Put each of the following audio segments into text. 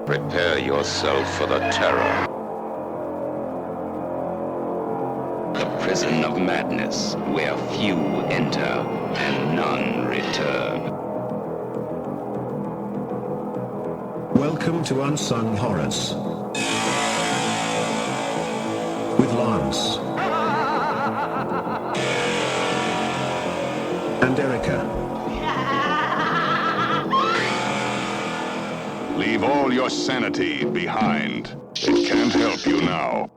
Prepare yourself for the terror. The prison of madness, where few enter and none return. Welcome to Unsung Horrors. With Lance. And Erica. Leave all your sanity behind. It can't help you now.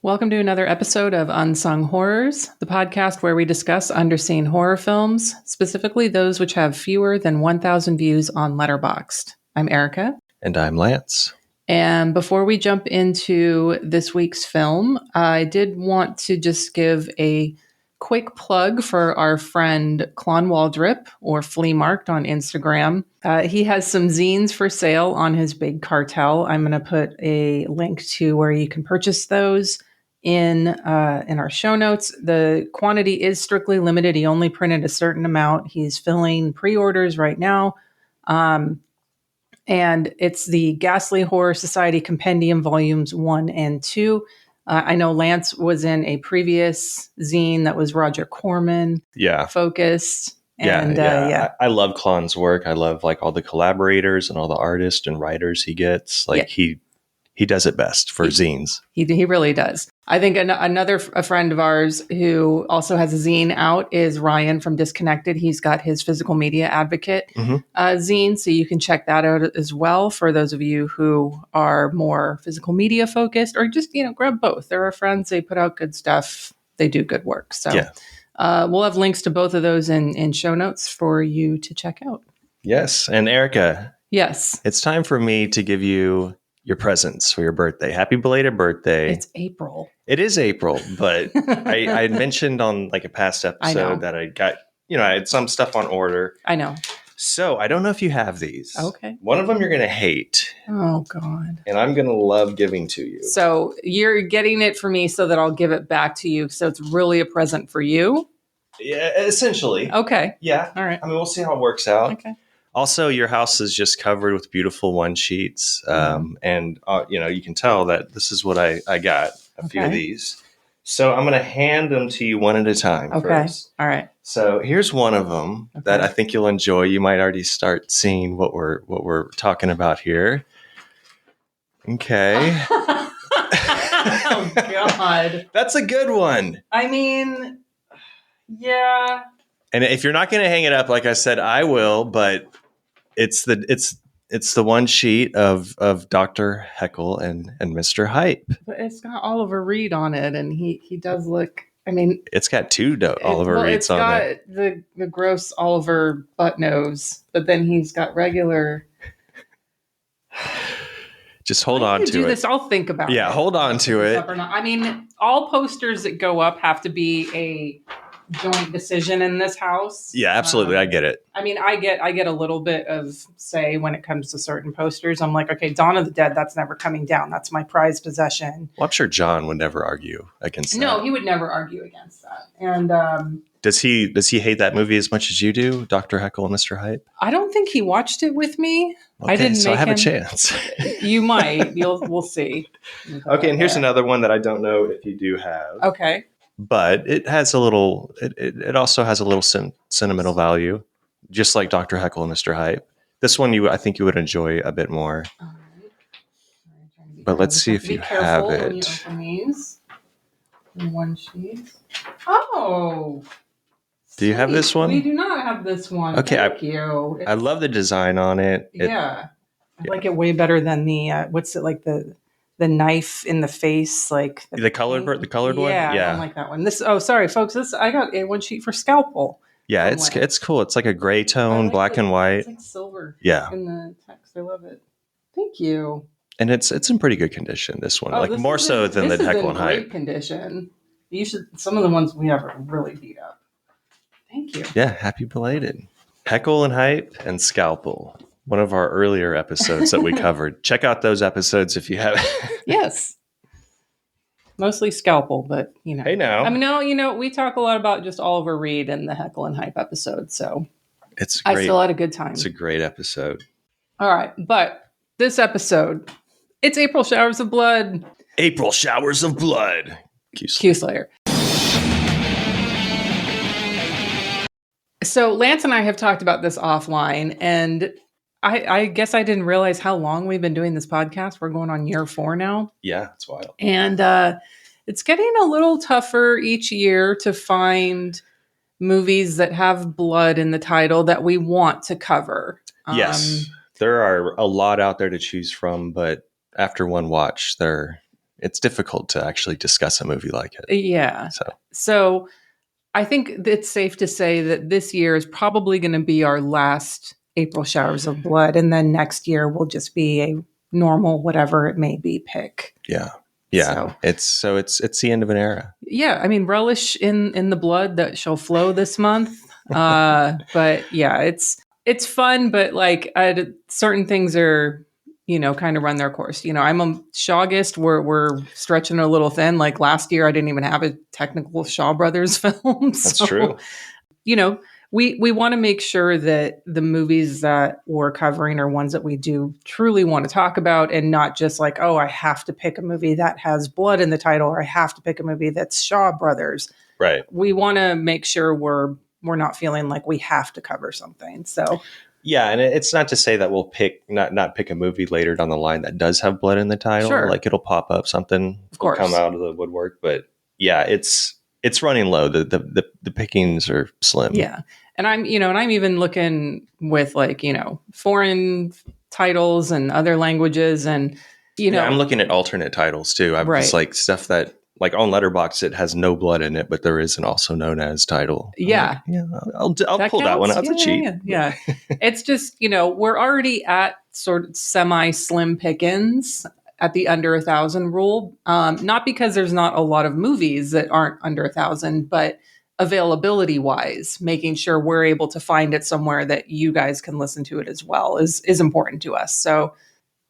Welcome to another episode of Unsung Horrors, the podcast where we discuss underseen horror films, specifically those which have fewer than 1,000 views on Letterboxd. I'm Erica. And I'm Lance. And before we jump into this week's film, I did want to just give a quick plug for our friend Clon Waldrip, or Flea Marked on Instagram. He has some zines for sale on his big cartel. I'm going to put a link to where you can purchase those in our show notes. The quantity is strictly limited. He only printed a certain amount. He's filling pre-orders right now. And it's the Ghastly Horror Society Compendium Volumes 1 and 2. I know Lance was in a previous zine that was Roger Corman focused. And, I love Klon's work. I love all the collaborators and all the artists and writers he gets. He does it best for zines. He really does. I think a friend of ours who also has a zine out is Ryan from Disconnected. He's got his Physical Media Advocate zine, so you can check that out as well for those of you who are more physical media focused, or just, grab both. They're our friends. They put out good stuff. They do good work. So we'll have links to both of those in show notes for you to check out. Yes. And Erica. Yes. It's time for me to give you your presents for your birthday. Happy belated birthday. It's April. It is April, but I had mentioned on a past episode that I got, I had some stuff on order. I know. So I don't know if you have these. Okay. One of them you're going to hate. Oh, God. And I'm going to love giving to you. So you're getting it for me so that I'll give it back to you. So it's really a present for you? Yeah, essentially. Okay. Yeah. All right. I mean, we'll see how it works out. Okay. Also, your house is just covered with beautiful one sheets. And, you can tell that this is what I got, a few of these. So I'm going to hand them to you one at a time first. All right. So here's one of them that I think you'll enjoy. You might already start seeing what we're talking about here. Okay. Oh, God. That's a good one. I mean, yeah. And if you're not going to hang it up, like I said, I will, but it's the one sheet of Dr. Heckle and Mr. Hype. But it's got Oliver Reed on it, and he does look, I mean... It's got two Oliver Reeds on it. It's got the gross Oliver butt nose, but then he's got regular... Just hold on to it. I'll think about it. Yeah, hold on to it. I mean, all posters that go up have to be a joint decision in this house. Yeah, absolutely. I get it. I mean, I get a little bit of say when it comes to certain posters. I'm like, okay, Dawn of the Dead, that's never coming down. That's my prized possession. Well, I'm sure John would never argue against that. No, he would never argue against that. And does he hate that movie as much as you do, Dr. Heckle and Mr. Hype? I don't think he watched it with me. Okay, I didn't. So I have a chance. You might. We'll see. Okay, and here's another one that I don't know if you do have. Okay. But it has a little. It also has a little sentimental value, just like Dr. Heckle and Mr. Hype. This one I think you would enjoy a bit more. All right. But let's see if you have it. When you open these. In one sheet. Oh. Do you have this one? We do not have this one. Okay, Thank you. I love the design on it. I like it way better than the what's it like the knife in the face, like the colored one. Yeah, I don't like that one. Sorry, folks. I got a one sheet for Scalpel. Yeah, it's cool. It's like a gray tone, black and white. It's like silver. Yeah, in the text. I love it. Thank you. And it's in pretty good condition. This one, more so than the Heckle and Hype. Great condition. Some of the ones we have are really beat up. Thank you. Yeah, happy belated. Heckle and Hype and Scalpel. One of our earlier episodes that we covered. Check out those episodes if you haven't. Yes. Mostly Scalpel, but Hey now. I mean, no, we talk a lot about just Oliver Reed and the Heckle and Hype episode, so it's great. I still had a good time. It's a great episode. All right, but This episode, it's April Showers of Blood. April Showers of Blood. Q-Slayer. So Lance and I have talked about this offline, and I guess I didn't realize how long we've been doing this podcast. We're going on year 4 now. Yeah, it's wild. And it's getting a little tougher each year to find movies that have blood in the title that we want to cover. Yes, there are a lot out there to choose from, but after one watch, it's difficult to actually discuss a movie like it. Yeah. So I think it's safe to say that this year is probably going to be our last April Showers of Blood, and then next year will just be a normal, whatever it may be, pick. Yeah. It's the end of an era. Yeah, I mean, relish in the blood that shall flow this month. But yeah, it's fun, but like certain things are, kind of run their course. I'm a Shawgist. We're stretching a little thin. Like last year, I didn't even have a technical Shaw Brothers film. That's true. We want to make sure that the movies that we're covering are ones that we do truly want to talk about, and not just like, oh, I have to pick a movie that has blood in the title, or I have to pick a movie that's Shaw Brothers. Right. We want to make sure we're not feeling like we have to cover something. So yeah, and it's not to say that we'll not pick a movie later down the line that does have blood in the title. Sure. Like it'll pop up, something will come out of the woodwork. But yeah, it's running low. The pickings are slim. Yeah. And I'm even looking with like, foreign titles and other languages, and I'm looking at alternate titles too. I'm just like stuff that like on Letterboxd, it has no blood in it, but there is an also known as title. Yeah. I'll pull that one out. It's a cheat. Yeah. It's just, we're already at sort of semi-slim pickings at the under 1,000 rule. Not because there's not a lot of movies that aren't under 1,000, but availability wise, making sure we're able to find it somewhere that you guys can listen to it as well is important to us. So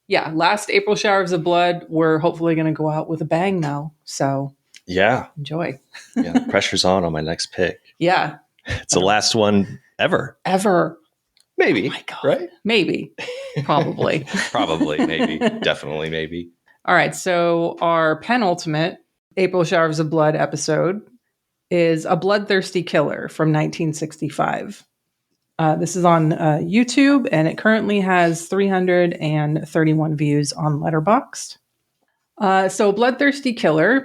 yeah, last April Showers of Blood, we're hopefully going to go out with a bang now. So yeah, enjoy. Yeah, pressure's on my next pick. Yeah. It's the last one ever. Maybe. Oh my God. Right? Maybe. Probably. Probably. Maybe. Definitely. Maybe. All right. So our penultimate April Showers of Blood episode is A Bloodthirsty Killer from 1965. This is on YouTube, and it currently has 331 views on Letterboxd. So Bloodthirsty Killer,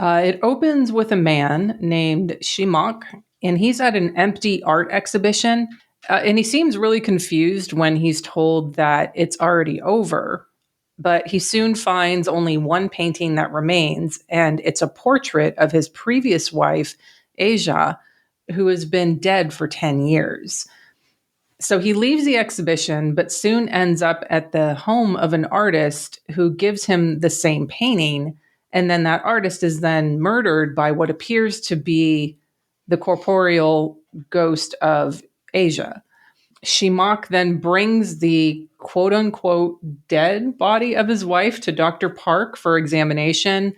it opens with a man named Shimak, and he's at an empty art exhibition, and he seems really confused when he's told that it's already over. But he soon finds only one painting that remains, and it's a portrait of his previous wife, Asia, who has been dead for 10 years. So he leaves the exhibition, but soon ends up at the home of an artist who gives him the same painting, and then that artist is then murdered by what appears to be the corporeal ghost of Asia. Shimak then brings the quote-unquote dead body of his wife to Dr. Park for examination,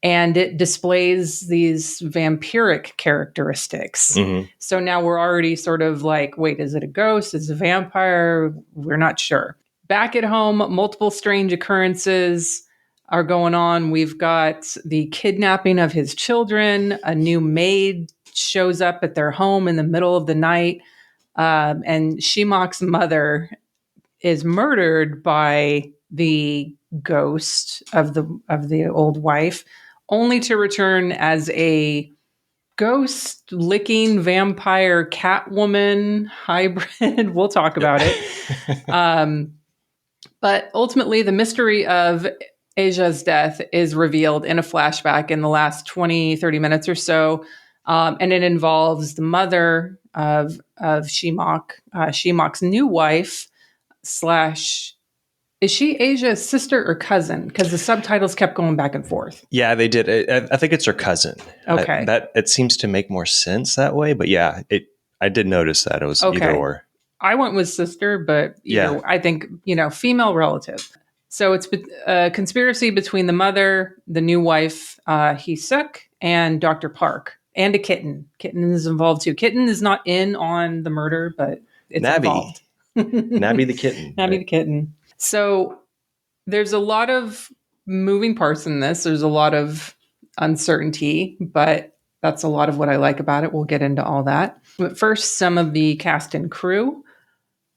and it displays these vampiric characteristics. Mm-hmm. So now we're already sort of like, wait, is it a ghost? Is it a vampire? We're not sure. Back at home, multiple strange occurrences are going on. We've got the kidnapping of his children. A new maid shows up at their home in the middle of the night. And Shimak's mother is murdered by the ghost of the old wife, only to return as a ghost licking vampire Catwoman hybrid. We'll talk about it. But ultimately, the mystery of Asia's death is revealed in a flashback in the last 20, 30 minutes or so. And it involves the mother of Shimak, Shimak's new wife / is she Asia's sister or cousin? Because the subtitles kept going back and forth. Yeah, they did. I think it's her cousin. Okay. That it seems to make more sense that way. But yeah, I did notice that it was either or. I went with sister, but I think, female relative. So it's a conspiracy between the mother, the new wife, Hee-suk, and Dr. Park, and a kitten. Kitten is involved too. Kitten is not in on the murder, but it's involved. Nabby the kitten. Nabby the kitten. So there's a lot of moving parts in this. There's a lot of uncertainty, but that's a lot of what I like about it. We'll get into all that. But first, some of the cast and crew.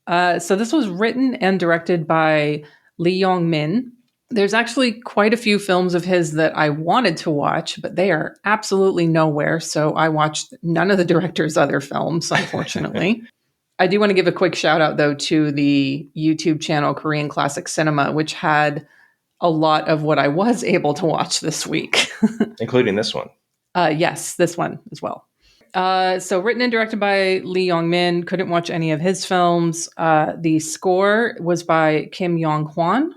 So this was written and directed by Lee Yong-min. There's actually quite a few films of his that I wanted to watch, but they are absolutely nowhere. So I watched none of the director's other films, unfortunately. I do want to give a quick shout out, though, to the YouTube channel Korean Classic Cinema, which had a lot of what I was able to watch this week. Including this one. Yes, this one as well. So written and directed by Lee Yong-min. Couldn't watch any of his films. The score was by Kim Yong-hwan.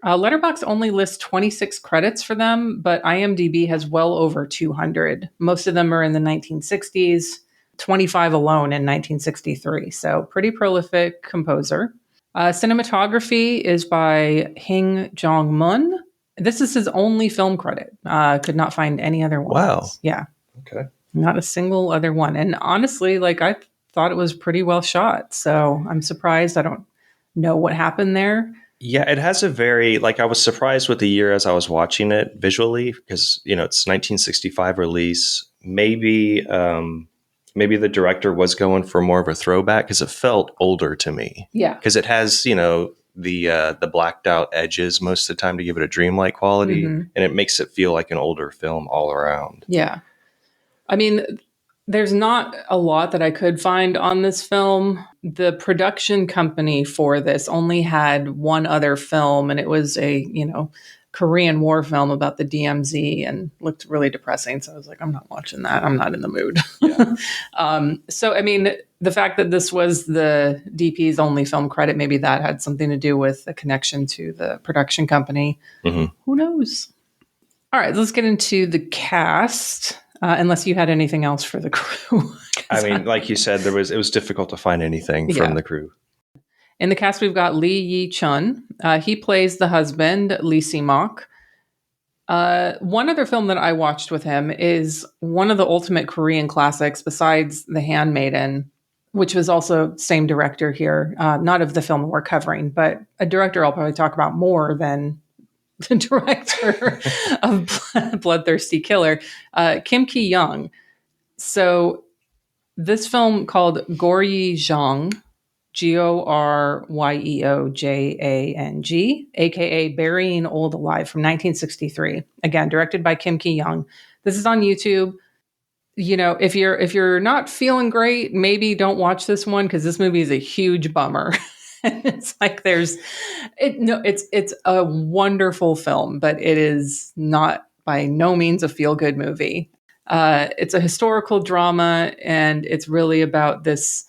Letterboxd only lists 26 credits for them, but IMDb has well over 200. Most of them are in the 1960s, 25 alone in 1963. So pretty prolific composer. Cinematography is by Hing Jong-mun. This is his only film credit. Could not find any other ones. Wow. Yeah. Okay. Not a single other one. And honestly, I thought it was pretty well shot. So I'm surprised. I don't know what happened there. Yeah, it has a very, I was surprised with the year as I was watching it visually because, it's 1965 release. Maybe the director was going for more of a throwback because it felt older to me. Yeah. Because it has, the blacked out edges most of the time to give it a dreamlike quality. Mm-hmm. And it makes it feel like an older film all around. Yeah. I mean, there's not a lot that I could find on this film. The production company for this only had one other film, and it was a, Korean War film about the DMZ and looked really depressing. So I was like, I'm not watching that. I'm not in the mood. Yeah. So, I mean, the fact that this was the DP's only film credit, maybe that had something to do with the connection to the production company. Mm-hmm. Who knows? All right, let's get into the cast. Unless you had anything else for the crew. I mean, like you said, it was difficult to find anything from the crew. In the cast, we've got Lee Yi-chun. He plays the husband, Lee Si-mok. One other film that I watched with him is one of the ultimate Korean classics besides The Handmaiden, which was also same director here. Not of the film we're covering, but a director I'll probably talk about more than the director of Bloodthirsty Killer, Kim Ki-young. So this film called Goryeo-jang, Goryeo-jang, aka Burying Old Alive from 1963. Again, directed by Kim Ki-young. This is on YouTube. If you're not feeling great, maybe don't watch this one because this movie is a huge bummer. It's it's a wonderful film, but it is not by no means a feel-good movie. It's a historical drama, and it's really about this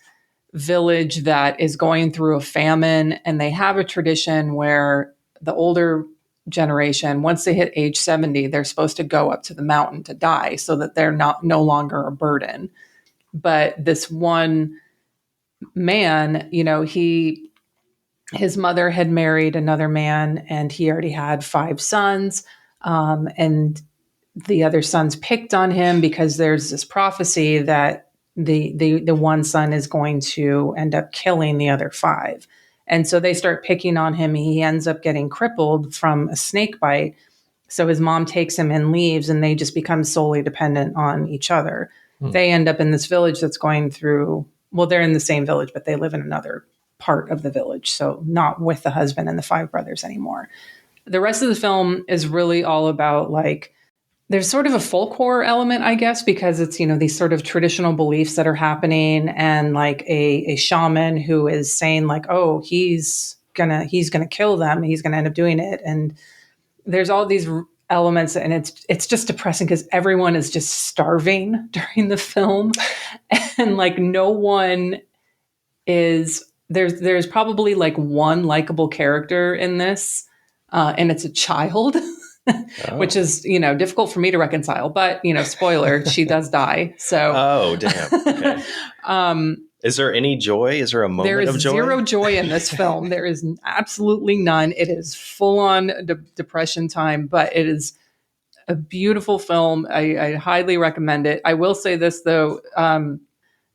village that is going through a famine, and they have a tradition where the older generation, once they hit age 70, they're supposed to go up to the mountain to die so that they're no longer a burden. But this one man, his mother had married another man, and he already had 5 sons. And the other sons picked on him because there's this prophecy that the one son is going to end up killing the other 5. And so they start picking on him. He ends up getting crippled from a snake bite. So his mom takes him and leaves, and they just become solely dependent on each other. They end up in this village that's going through, they're in the same village, but they live in another part of the village, so not with the husband and the 5 brothers anymore. The rest of the film is really all about there's sort of a folk horror element, I guess, because it's these sort of traditional beliefs that are happening, and a shaman who is saying oh, he's gonna kill them, he's gonna end up doing it, and there's all these elements, and it's just depressing because everyone is just starving during the film, and no one is. There's probably one likable character in this, and it's a child, which is, difficult for me to reconcile. But, spoiler, she does die. So, oh, damn. Okay. Is there any joy? Is there a moment of joy? There is zero joy in this film. There is absolutely none. It is full on depression time, but it is a beautiful film. I highly recommend it. I will say this, though.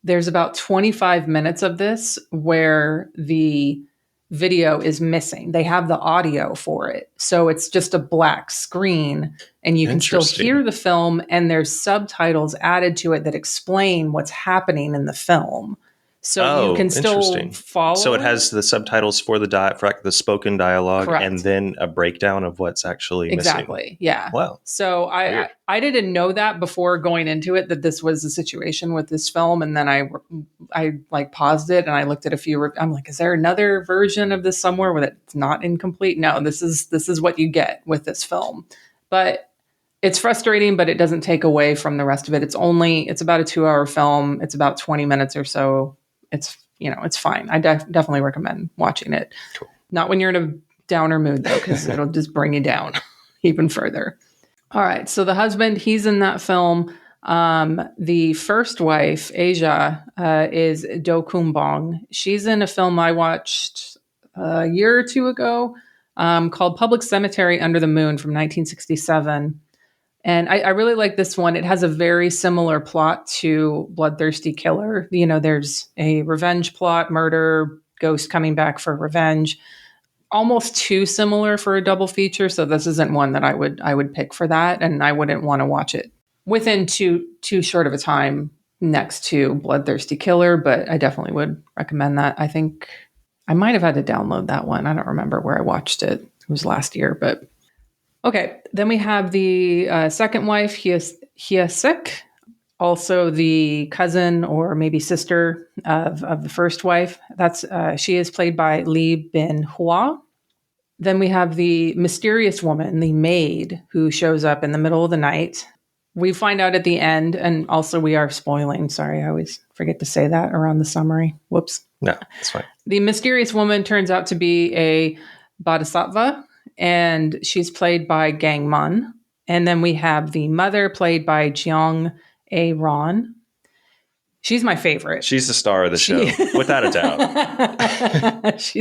There's about 25 minutes of this where the video is missing. They have the audio for it. So it's just a black screen and you can still hear the film, and there's subtitles added to it that explain what's happening in the film. So you can still follow. So it has the subtitles for the spoken dialogue. Correct. And then a breakdown of what's actually exactly. missing. Yeah. Wow. So I didn't know that before going into it, that this was the situation with this film. And then I like paused it and I looked at a few. I'm like, is there another version of this somewhere where it's not incomplete? No, this is what you get with this film. But it's frustrating, but it doesn't take away from the rest of it. It's about a 2-hour film. It's about 20 minutes or so. It's fine. I definitely recommend watching it. Cool. Not when you're in a downer mood though, because it'll just bring you down even further. All right. So the husband, he's in that film. The first wife, Asia, is Do Kumbong. She's in a film I watched a year or two ago called Public Cemetery Under the Moon from 1967. And I really like this one. It has a very similar plot to Bloodthirsty Killer. There's a revenge plot, murder, ghost coming back for revenge. Almost too similar for a double feature. So this isn't one that I would pick for that. And I wouldn't want to watch it within too short of a time next to Bloodthirsty Killer. But I definitely would recommend that. I think I might have had to download that one. I don't remember where I watched it. It was last year, but... Okay, then we have the second wife, Hyesik, also the cousin or maybe sister of the first wife. She is played by Lee Bin Hua. Then we have the mysterious woman, the maid, who shows up in the middle of the night. We find out at the end, and also we are spoiling. Sorry, I always forget to say that around the summary. Whoops. No, it's fine. The mysterious woman turns out to be a bodhisattva, and she's played by Gang Mun. And then we have the mother played by Jeong A. Ron. She's my favorite. She's the star of the show, without a doubt.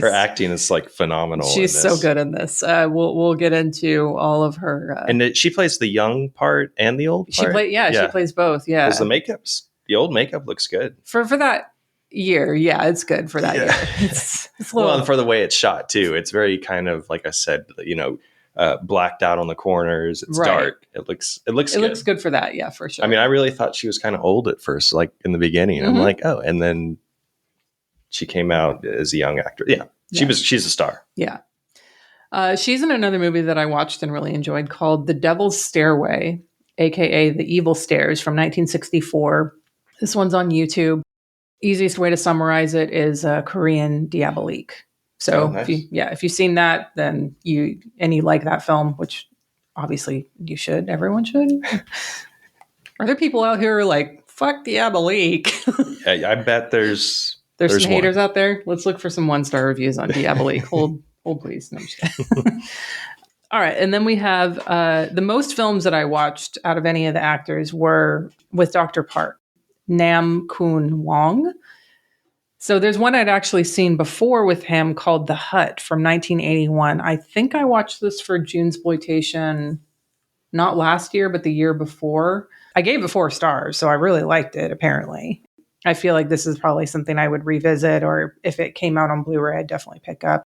Her acting is like phenomenal. She's so good in this. We'll get into all of her. And she plays the young part and the old part? She plays both, yeah. Because the old makeup looks good. For that year, yeah, it's good for that year. It's well, and for the way it's shot too, it's very kind of, like I said, blacked out on the corners. It's dark. It looks good. It looks good for that, yeah, for sure. I mean, I really thought she was kind of old at first, like in the beginning. I'm like, oh, and then she came out as a young actor. Yeah, she's a star. Yeah. She's in another movie that I watched and really enjoyed called The Devil's Stairway, aka The Evil Stairs, from 1964. This one's on YouTube. Easiest way to summarize it is Korean Diabolique. So nice. if you've seen that, then you like that film, which obviously you should. Everyone should. Are there people out here like, fuck Diabolique? Yeah, I bet there's some haters out there. Let's look for some 1-star reviews on Diabolique. Hold please. No, I'm just kidding. All right. And then we have the most films that I watched out of any of the actors were with Dr. Park, Nam Kun Wong. So there's one I'd actually seen before with him called The Hut from 1981. I think I watched this for Junesploitation, not last year, but the year before. I gave it 4 stars, so I really liked it, apparently. I feel like this is probably something I would revisit, or if it came out on Blu-ray, I'd definitely pick up.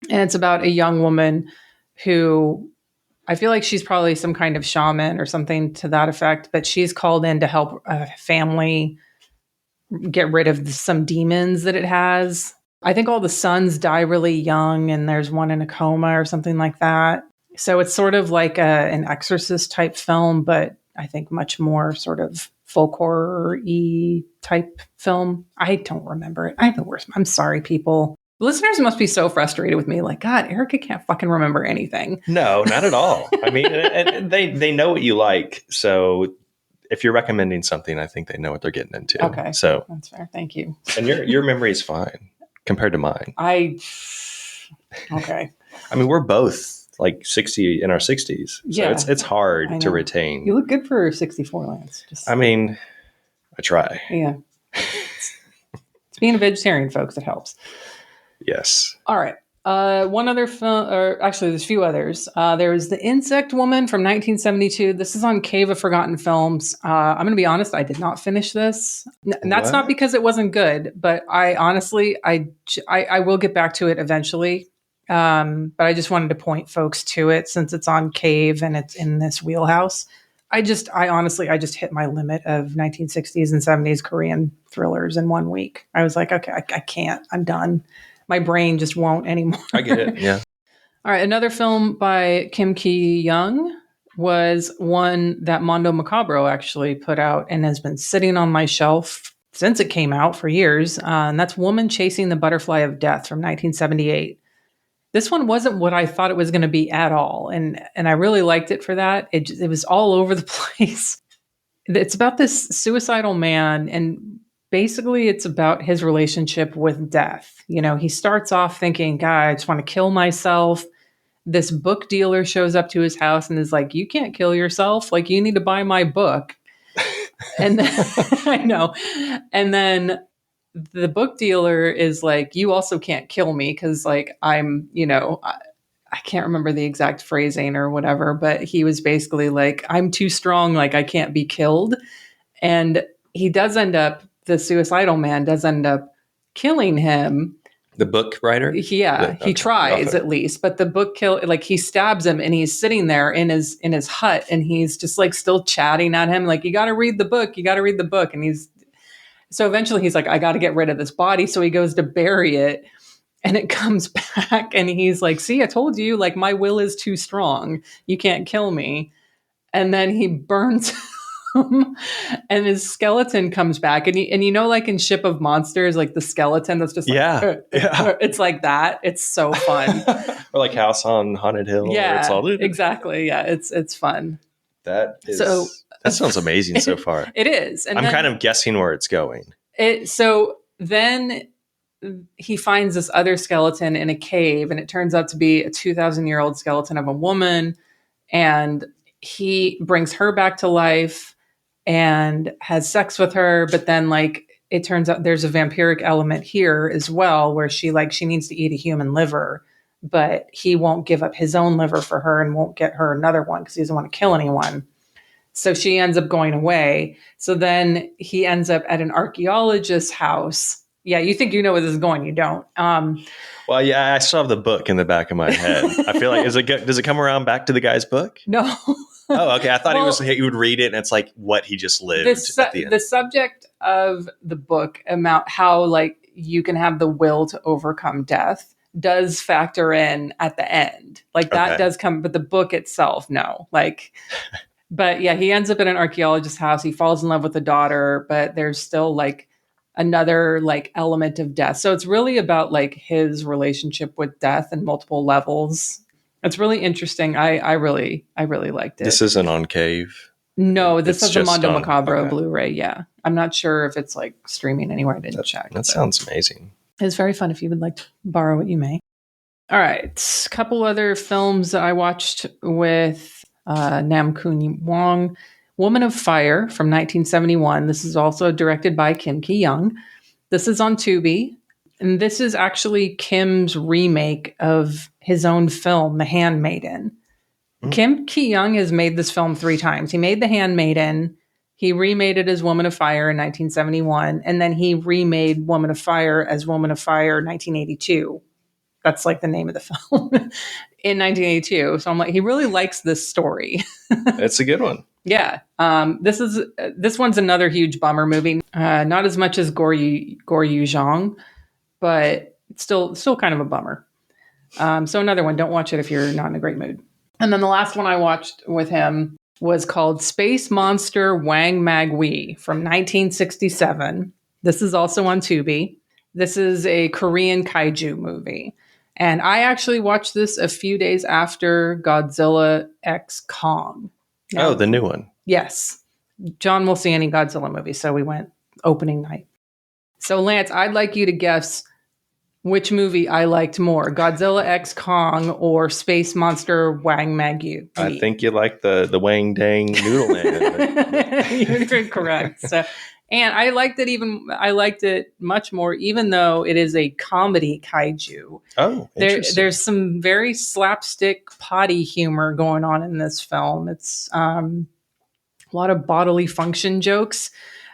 And it's about a young woman who, I feel like she's probably some kind of shaman or something to that effect, but she's called in to help a family get rid of some demons that it has. I think all the sons die really young, and there's one in a coma or something like that. So it's sort of like an Exorcist type film, but I think much more sort of folk horror-y type film. I don't remember it. I have the worst. I'm sorry, people. Listeners must be so frustrated with me. Like, God, Erica can't fucking remember anything. No, not at all. I mean, and they know what you like. So if you're recommending something, I think they know what they're getting into. Okay. So that's fair. Thank you. And your memory is fine compared to mine. Okay. I mean, we're both like 60 in our 60s. So yeah, it's hard to retain. You look good for 64, Lance. I mean, I try. Yeah. It's being a vegetarian, folks. It helps. Yes. All right. One other film, or actually, there's a few others. There's The Insect Woman from 1972. This is on Cave of Forgotten Films. I'm going to be honest, I did not finish this. And that's not because it wasn't good, but I honestly, I will get back to it eventually. But I just wanted to point folks to it since it's on Cave and it's in this wheelhouse. I honestly hit my limit of 1960s and 70s Korean thrillers in 1 week. I was like, okay, I can't. I'm done. My brain just won't anymore. I get it. Yeah. All right. Another film by Kim Ki-young was one that Mondo Macabro actually put out and has been sitting on my shelf since it came out for years. And that's Woman Chasing the Butterfly of Death from 1978. This one wasn't what I thought it was going to be at all. And I really liked it for that. It was all over the place. It's about this suicidal man, and basically it's about his relationship with death. You know, he starts off thinking, God, I just want to kill myself. This book dealer shows up to his house and is like, you can't kill yourself. Like, you need to buy my book. And then, I know. And then the book dealer is like, you also can't kill me because, like, I'm, you know, I can't remember the exact phrasing or whatever, but he was basically like, I'm too strong, like I can't be killed. And he does end up, the suicidal man does end up killing him. The book writer? Yeah, he tries at least, but the book he stabs him and he's sitting there in his hut and he's just like still chatting at him like, you got to read the book, you got to read the book. And so eventually he's like, I got to get rid of this body. So he goes to bury it and it comes back and he's like, see, I told you, like, my will is too strong. You can't kill me. And then he burns him and his skeleton comes back. And you know, like in Ship of Monsters, like the skeleton that's just like, it's like that. It's so fun. Or like House on Haunted Hill. Yeah, it's all exactly. Yeah, it's fun. That sounds amazing so far. It is. And I'm kind of guessing where it's going. So then he finds this other skeleton in a cave, and it turns out to be a 2,000-year-old skeleton of a woman. And he brings her back to life and has sex with her. But then, like, it turns out there's a vampiric element here as well, where she needs to eat a human liver, but he won't give up his own liver for her and won't get her another one because he doesn't want to kill anyone. So she ends up going away. So then he ends up at an archaeologist's house. Yeah, you think you know where this is going. You don't. Well, yeah, I still have the book in the back of my head. I feel like, does it come around back to the guy's book? No. Oh, okay. I thought he would read it and it's like what he just lived at the end. The subject of the book about how, like, you can have the will to overcome death does factor in at the end. Like, that does come, but the book itself, no. Like... But yeah, he ends up in an archaeologist's house. He falls in love with the daughter, but there's still like another like element of death. So it's really about like his relationship with death and multiple levels. It's really interesting. I really liked it. This isn't on Cave. No, this is a Mondo Macabro Blu-ray. Yeah, I'm not sure if it's like streaming anywhere. I didn't check. That sounds amazing. It's very fun. If you would like to borrow it, you may. All right, a couple other films that I watched with Nam Kun Wong. Woman of Fire from 1971. This is also directed by Kim Ki-young. This is on Tubi. And this is actually Kim's remake of his own film, The Handmaiden. Kim Ki-young has made this film 3 times. He made The Handmaiden. He remade it as Woman of Fire in 1971. And then he remade Woman of Fire as Woman of Fire 1982. That's like the name of the film in 1982. So I'm like, he really likes this story. It's a good one. Yeah. This one's another huge bummer movie. Not as much as Gore Yu Zhang, but it's still kind of a bummer. So another one, don't watch it if you're not in a great mood. And then the last one I watched with him was called Space Monster Wang Mag Wee from 1967. This is also on Tubi. This is a Korean kaiju movie. And I actually watched this a few days after Godzilla X Kong. Now, the new one. Yes. John will see any Godzilla movie, so we went opening night. So Lance, I'd like you to guess which movie I liked more, Godzilla X Kong or Space Monster Wang Mag Wee. I think you like the Wang Dang Noodle Man. You're correct. So And I liked it much more, even though it is a comedy kaiju. Oh, interesting. There's some very slapstick potty humor going on in this film. It's a lot of bodily function jokes,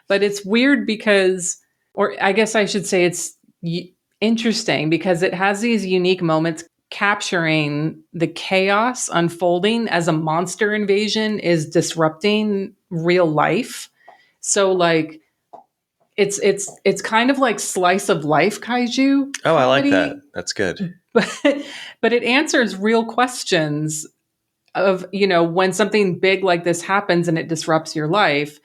but it's weird because, or I guess I should say it's interesting because it has these unique moments capturing the chaos unfolding as a monster invasion is disrupting real life. So like it's kind of like slice of life kaiju comedy, I like that. That's good. but it answers real questions of, when something big like this happens and it disrupts your life.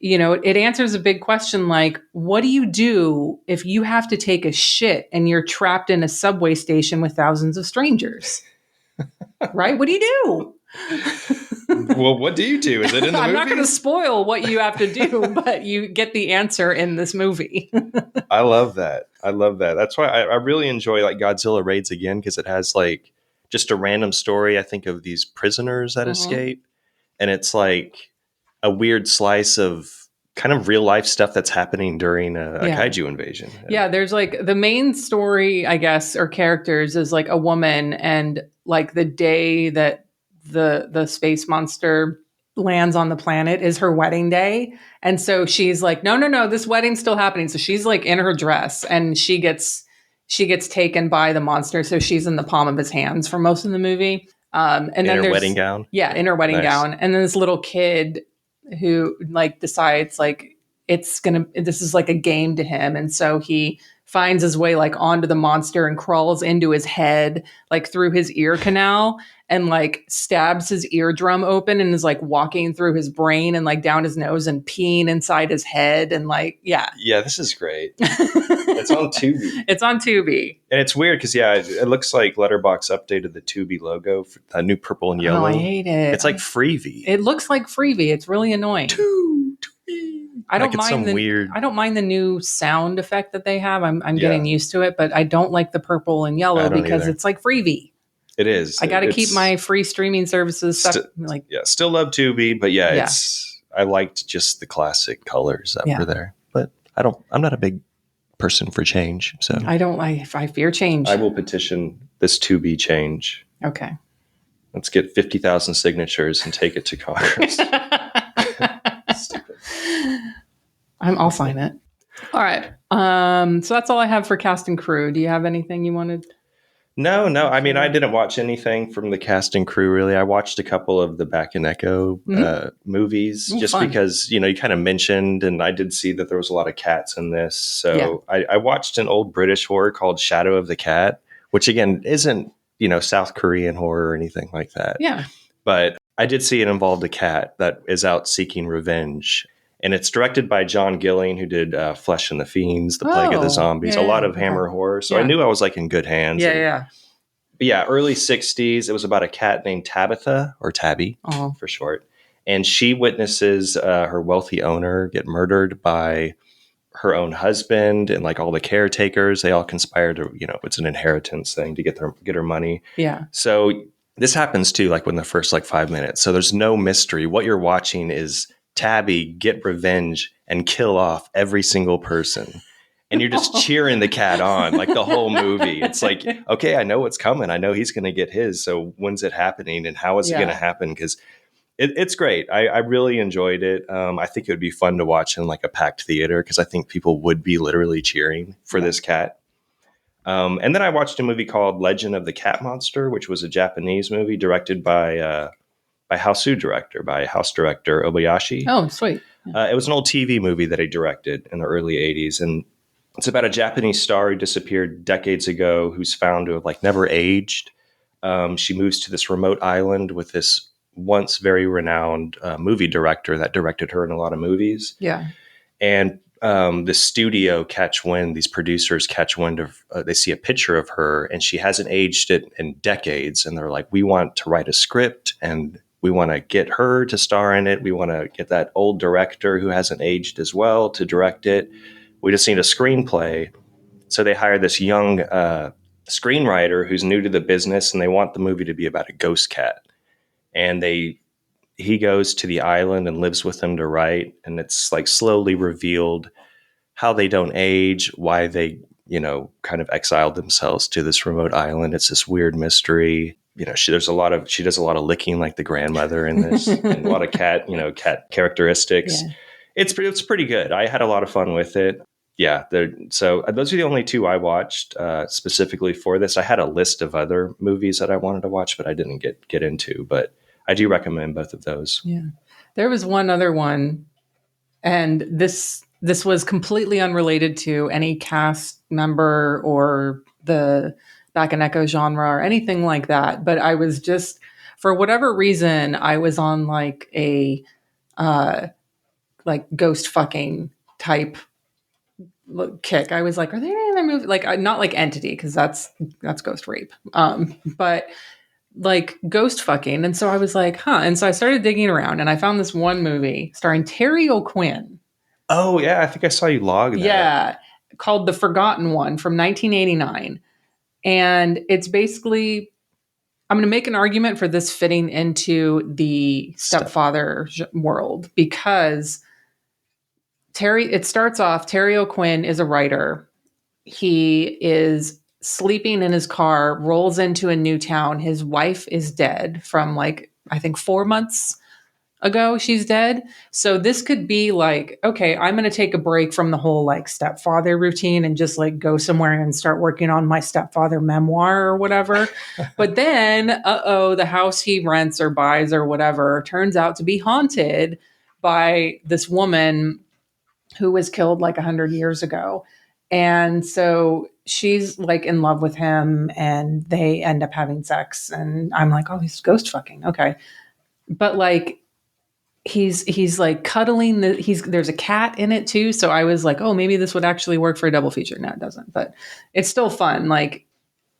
It answers a big question like, what do you do if you have to take a shit and you're trapped in a subway station with thousands of strangers? Right? What do you do? Well, what do you do? Is it in the movie? I'm not going to spoil what you have to do, but you get the answer in this movie. I love that. That's why I really enjoy like Godzilla Raids Again, because it has like just a random story, I think, of these prisoners that escape. And it's like a weird slice of kind of real life stuff that's happening during a kaiju invasion. Yeah, there's like the main story, I guess, or characters is like a woman, and like the day that the space monster lands on the planet is her wedding day. And so she's like, no, this wedding's still happening. So she's like in her dress and she gets taken by the monster. So she's in the palm of his hands for most of the movie. And in then her wedding gown? Yeah, in her wedding gown. And then this little kid who like decides like this is like a game to him. And so he finds his way like onto the monster and crawls into his head, like through his ear canal, and like stabs his eardrum open and is like walking through his brain and like down his nose and peeing inside his head. And like, yeah, this is great. It's on Tubi. It's on Tubi. And it's weird because, it looks like Letterboxd updated the Tubi logo for a new purple and yellow. Oh, I hate it. It's like Freebie. It looks like Freebie. It's really annoying. I don't mind the new sound effect that they have. I'm getting used to it, but I don't like the purple and yellow because either. it's like Freebie. It is. I got to keep my free streaming services stuff. Still love Tubi, but I liked just the classic colors that were there. But I'm not a big person for change, so I fear change. I will petition this Tubi change. Okay. Let's get 50,000 signatures and take it to Congress. Stupid. I'll sign it. All right. So that's all I have for cast and crew. Do you have anything you wanted? No. I mean, I didn't watch anything from the cast and crew, really. I watched a couple of the Bakeneko movies fun. Because, you kind of mentioned, and I did see that there was a lot of cats in this. So I watched an old British horror called Shadow of the Cat, which, again, isn't, South Korean horror or anything like that. Yeah. But I did see it involved a cat that is out seeking revenge. And it's directed by John Gilling, who did Flesh and the Fiends, The Plague of the Zombies, a lot of Hammer horror. So I knew I was like in good hands. Yeah. But early 60s, it was about a cat named Tabitha, or Tabby for short. And she witnesses her wealthy owner get murdered by her own husband and like all the caretakers. They all conspire to, it's an inheritance thing to get her money. Yeah. So this happens too, like within the first 5 minutes. So there's no mystery. What you're watching is Tabby get revenge and kill off every single person. And you're just cheering the cat on like the whole movie. It's like, okay, I know what's coming. I know he's going to get his. So when's it happening and how is it going to happen? Because it's great. I really enjoyed it. I think it would be fun to watch in like a packed theater because I think people would be literally cheering for this cat. And then I watched a movie called Legend of the Cat Monster, which was a Japanese movie directed by house director Obayashi. Oh, sweet. It was an old TV movie that he directed in the early 80s. And it's about a Japanese star who disappeared decades ago, who's found to have like never aged. She moves to this remote island with this once very renowned movie director that directed her in a lot of movies. Yeah. And the studio catch wind, these producers catch wind of, they see a picture of her and she hasn't aged it in decades. And they're like, we want to write a script and we want to get her to star in it. We want to get that old director who hasn't aged as well to direct it. We just need a screenplay. So they hire this young screenwriter who's new to the business and they want the movie to be about a ghost cat. And they he goes to the island and lives with them to write. And it's like slowly revealed how they don't age, why they, kind of exiled themselves to this remote island. It's this weird mystery. She does a lot of licking like the grandmother in this, and a lot of cat characteristics. Yeah. It's pretty good. I had a lot of fun with it. Yeah. So those are the only two I watched specifically for this. I had a list of other movies that I wanted to watch, but I didn't get into, but I do recommend both of those. Yeah. There was one other one, and this was completely unrelated to any cast member or the Bakeneko genre or anything like that. But I was just, for whatever reason, I was on like a ghost fucking type kick. I was like, are there any other movies? Like, not like Entity, because that's ghost rape. But like ghost fucking. And so I was like, huh. And so I started digging around, and I found this one movie starring Terry OQuinn. Oh, yeah. I think I saw you log that. Yeah. Called The Forgotten One from 1989. And it's basically, I'm going to make an argument for this fitting into the stepfather world, because it starts off, Terry OQuinn is a writer. He is sleeping in his car, rolls into a new town. His wife is dead from I think 4 months ago, she's dead. So this could be like, okay, I'm going to take a break from the whole stepfather routine and just go somewhere and start working on my stepfather memoir or whatever. But then, the house he rents or buys or whatever turns out to be haunted by this woman who was killed 100 years ago. And so she's in love with him, and they end up having sex. And I'm like, oh, he's ghost fucking. Okay. But he's cuddling there's a cat in it too. So I was like, oh, maybe this would actually work for a double feature. No, it doesn't, but it's still fun.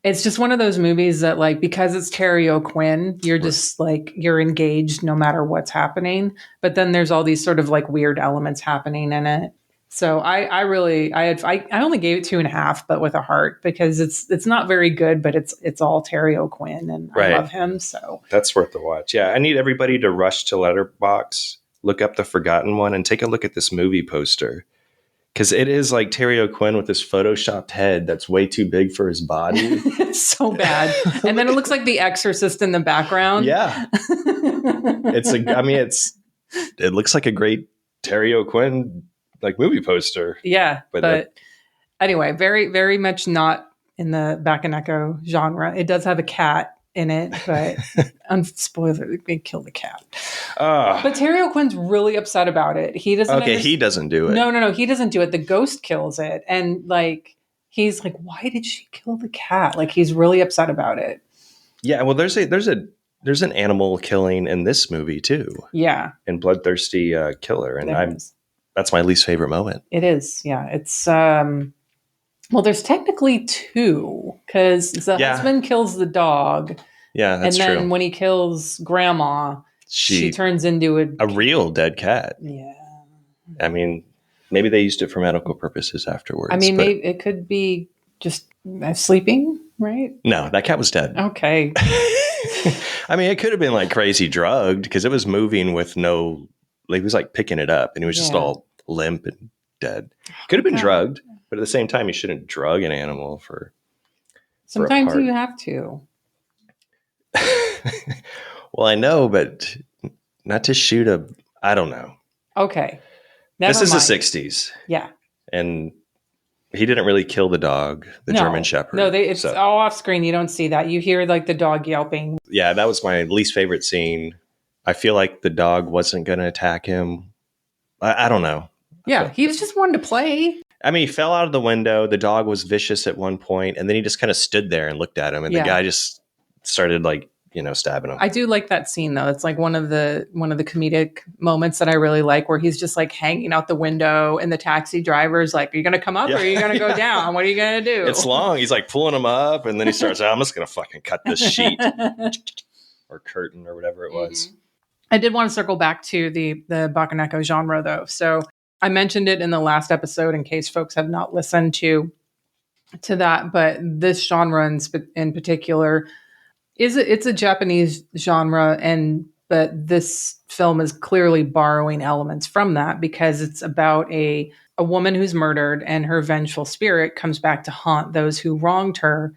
It's just one of those movies that because it's Terry OQuinn, you're just you're engaged no matter what's happening. But then there's all these sort of weird elements happening in it. So I only gave it 2.5, but with a heart, because it's not very good, but it's all Terry OQuinn, and right. I love him. So that's worth the watch. Yeah. I need everybody to rush to Letterboxd, look up The Forgotten One, and take a look at this movie poster. Because it is Terry OQuinn with this photoshopped head that's way too big for his body. It's so bad. And then it looks like The Exorcist in the background. Yeah. It looks like a great Terry OQuinn movie poster. Yeah. But anyway, very, very much not in the Bakeneko genre. It does have a cat in it, but unspoiler, they kill the cat. But Terry OQuinn's really upset about it. He doesn't. Okay, he doesn't do it. No, he doesn't do it. The ghost kills it, and he's like, why did she kill the cat? He's really upset about it. Yeah, well, there's an animal killing in this movie too. Yeah, in Bloodthirsty Killer, and that's my least favorite moment. It is. Yeah, it's well, there's technically 2, because the husband kills the dog. Yeah, that's true. And then when he kills grandma, she turns into a real dead cat. Yeah. I mean, maybe they used it for medical purposes afterwards. I mean, maybe it could be just sleeping, right? No, that cat was dead. Okay. I mean, it could have been crazy drugged, because it was moving with no, he was picking it up, and he was just all limp and dead. Could have been drugged. But at the same time, you shouldn't drug an animal for. Sometimes you have to. Well, I know, but not to shoot I don't know. Okay. This is the 60s. Yeah. And he didn't really kill the dog, the German Shepherd. No, it's all off screen. You don't see that. You hear the dog yelping. Yeah, that was my least favorite scene. I feel like the dog wasn't going to attack him. I don't know. Yeah, he was just wanting to play. I mean, he fell out of the window. The dog was vicious at one point, and then he just kind of stood there and looked at him, and the guy just started stabbing him. I do like that scene though. It's one of the comedic moments that I really like, where he's just hanging out the window, and the taxi driver's like, "Are you going to come up or are you going to go down? What are you going to do?" It's long. He's pulling him up, and then he starts, I'm just going to fucking cut this sheet or curtain or whatever it was. Mm-hmm. I did want to circle back to the Bakeneko genre though. So I mentioned it in the last episode in case folks have not listened to that, but this genre in particular it's a Japanese genre, and but this film is clearly borrowing elements from that because it's about a woman who's murdered, and her vengeful spirit comes back to haunt those who wronged her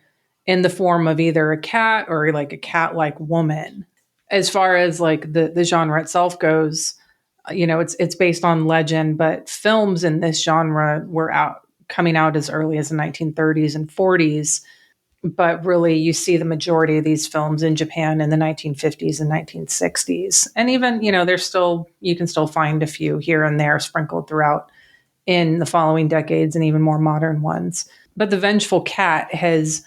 in the form of either a cat or like a cat-like woman. As far as like the genre itself goes, it's based on legend, but films in this genre were coming out as early as the 1930s and 40s. But really, you see the majority of these films in Japan in the 1950s and 1960s. And even, you can still find a few here and there sprinkled throughout in the following decades and even more modern ones. But the vengeful cat has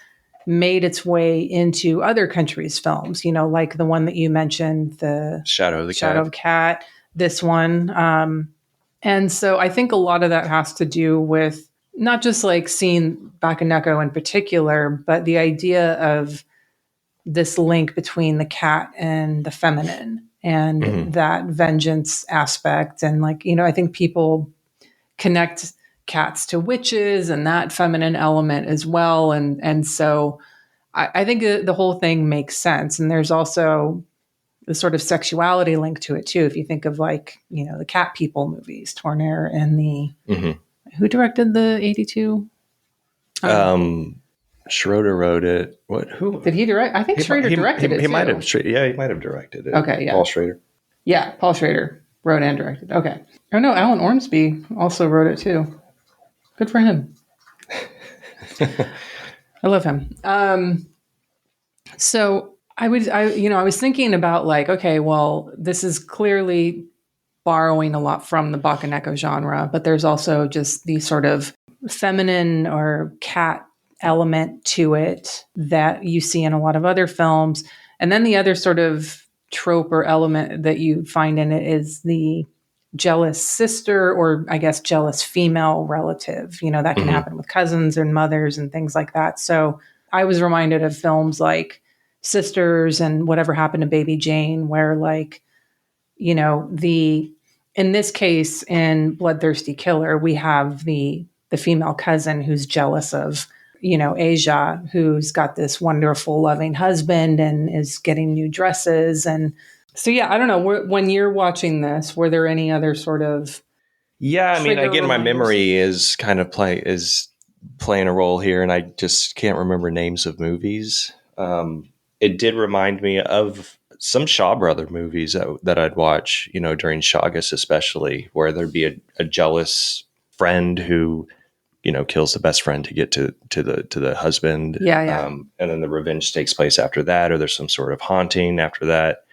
made its way into other countries' films, like the one that you mentioned, the Shadow of the Cat, this one. And so I think a lot of that has to do with not just like seeing Bakeneko in particular, but the idea of this link between the cat and the feminine and that vengeance aspect. And like, I think people connect cats to witches and that feminine element as well. And so I think the whole thing makes sense. And there's also the sort of sexuality link to it too. If you think of like, the Cat People movies, Torner and who directed the 82? Schroeder wrote it. Who did he direct? I think Schrader directed it. He might have. Yeah, he might have directed it. Okay, yeah. Paul Schrader. Yeah, Paul Schrader wrote and directed. Okay. Oh no, Alan Ormsby also wrote it too. Good for him. I love him. So I was thinking about like, okay, well, this is clearly borrowing a lot from the Bakeneko genre, but there's also just the sort of feminine or cat element to it that you see in a lot of other films. And then the other sort of trope or element that you find in it is the jealous sister, or I guess jealous female relative. That can happen with cousins and mothers and things like that. So I was reminded of films like Sisters and Whatever Happened to Baby Jane, where like, in this case, in Bloodthirsty Killer, we have the female cousin who's jealous of, Asia, who's got this wonderful, loving husband and is getting new dresses. And so, yeah, I don't know. When you're watching this, were there any other sort of... Yeah, I mean, again, my memory is kind of playing a role here, and I just can't remember names of movies. It did remind me of some Shaw Brother movies that I'd watch, during Chagas especially, where there'd be a jealous friend who, kills the best friend to get to the husband. Yeah. And then the revenge takes place after that, or there's some sort of haunting after that.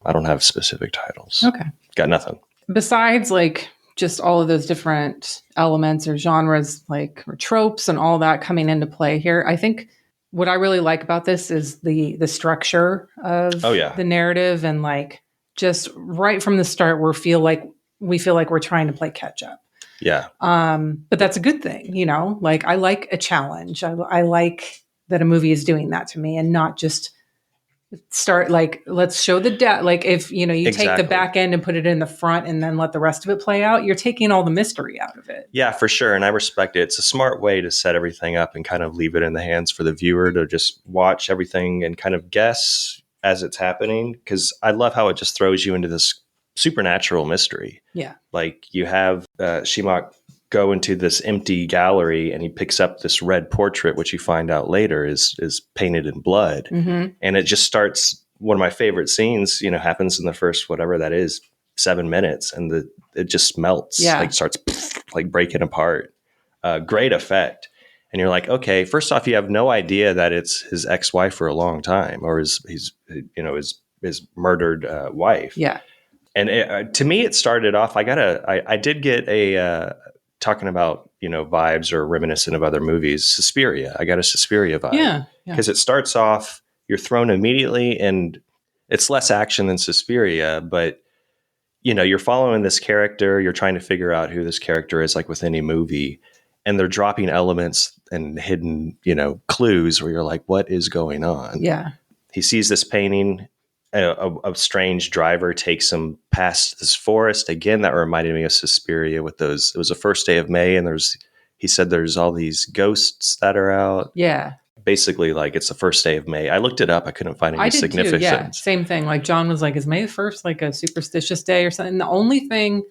I don't have specific titles. Okay. Got nothing. Besides like just all of those different elements or genres, like or tropes and all that coming into play here, I think what I really like about this is the structure of the narrative, and like just right from the start, we feel like we're trying to play catch up. Yeah. But that's a good thing, like I like a challenge. I like that a movie is doing that to me and not just start like, let's show the like if, you take the back end and put it in the front and then let the rest of it play out, you're taking all the mystery out of it. Yeah, for sure. And I respect it. It's a smart way to set everything up and kind of leave it in the hands for the viewer to just watch everything and kind of guess as it's happening. Because I love how it just throws you into this supernatural mystery. Yeah. Like you have Shimak go into this empty gallery and he picks up this red portrait, which you find out later is painted in blood. Mm-hmm. And it just starts, one of my favorite scenes, happens in the first, whatever that is, 7 minutes. And it just melts, like starts like breaking apart. Great effect. And you're like, okay, first off, you have no idea that it's his ex-wife for a long time, or his murdered wife. Yeah. And to me, it started off, I did get a, talking about, vibes or reminiscent of other movies, Suspiria. I got a Suspiria vibe. Yeah. Because it starts off, you're thrown immediately, and it's less action than Suspiria, but, you're following this character. You're trying to figure out who this character is, like with any movie. And they're dropping elements and hidden, clues where you're like, what is going on? Yeah. He sees this painting. A strange driver takes him past this forest. Again, that reminded me of Suspiria with those. It was the first day of May, and he said there's all these ghosts that are out. Yeah. basically like it's the first day of May. I looked it up. I couldn't find any I did significance. too, yeah. Same thing. Like John was like, is May the 1st like a superstitious day or something? The only thing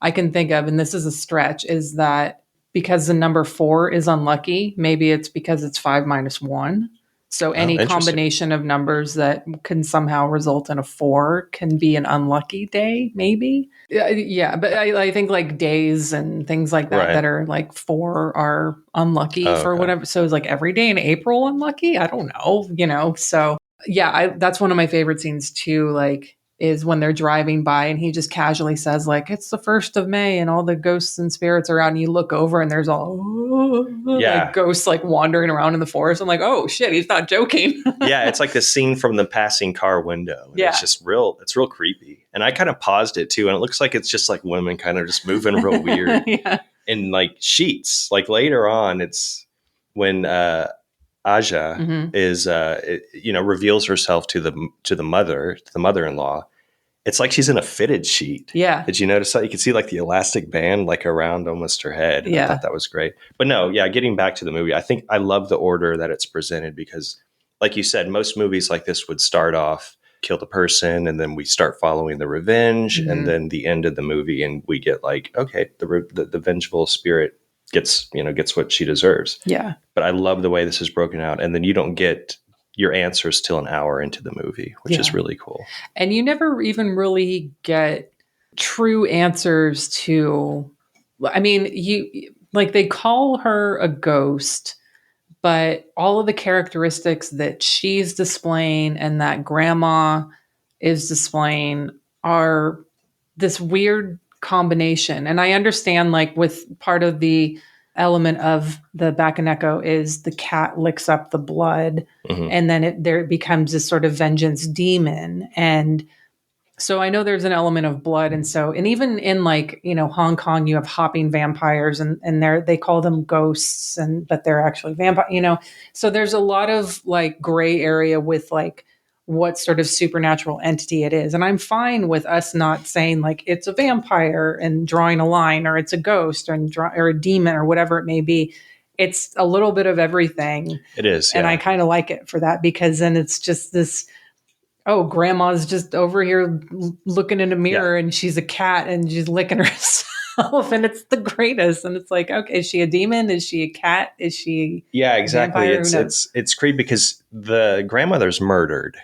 I can think of, and this is a stretch, is that because the number 4 is unlucky, maybe it's because it's 5 minus 1. So any combination of numbers that can somehow result in a 4 can be an unlucky day, maybe. Yeah, but I think like days and things like that that are like 4 are unlucky for whatever. So it's like every day in April unlucky? I don't know, So yeah, that's one of my favorite scenes too, like is when they're driving by and he just casually says like, it's the 1st of May and all the ghosts and spirits are out, and you look over and there's all like ghosts like wandering around in the forest. I'm like, oh shit, he's not joking. Yeah, it's like the scene from the passing car window. And it's just real creepy. And I kind of paused it too, and it looks like it's just like women kind of just moving real weird. In like sheets. Like later on, it's when Aja is reveals herself to the mother-in-law. It's like she's in a fitted sheet. Yeah. Did you notice that? You can see like the elastic band like around almost her head. Yeah. I thought that was great. But no, yeah, getting back to the movie, I think I love the order that it's presented because, like you said, most movies like this would start off, kill the person, and then we start following the revenge, and then the end of the movie, and we get like, okay, the vengeful spirit gets what she deserves. Yeah. But I love the way this is broken out, and then you don't get your answers till an hour into the movie, which is really cool. And you never even really get true answers to, I mean, they call her a ghost, but all of the characteristics that she's displaying and that grandma is displaying are this weird combination. And I understand like with part of the element of the Bakeneko is the cat licks up the blood and then it becomes this sort of vengeance demon. And so I know there's an element of blood. And even in like, Hong Kong, you have hopping vampires and they call them ghosts but they're actually vampire, so there's a lot of like gray area with like what sort of supernatural entity it is. And I'm fine with us not saying like it's a vampire and drawing a line, or it's a ghost or a demon or whatever it may be. It's a little bit of everything. It is. Yeah. And I kind of like it for that, because then it's just this, grandma's just over here looking in a mirror and she's a cat and she's licking herself. And it's the greatest. And it's like, okay, is she a demon? Is she a cat? Is she exactly. It's creepy because the grandmother's murdered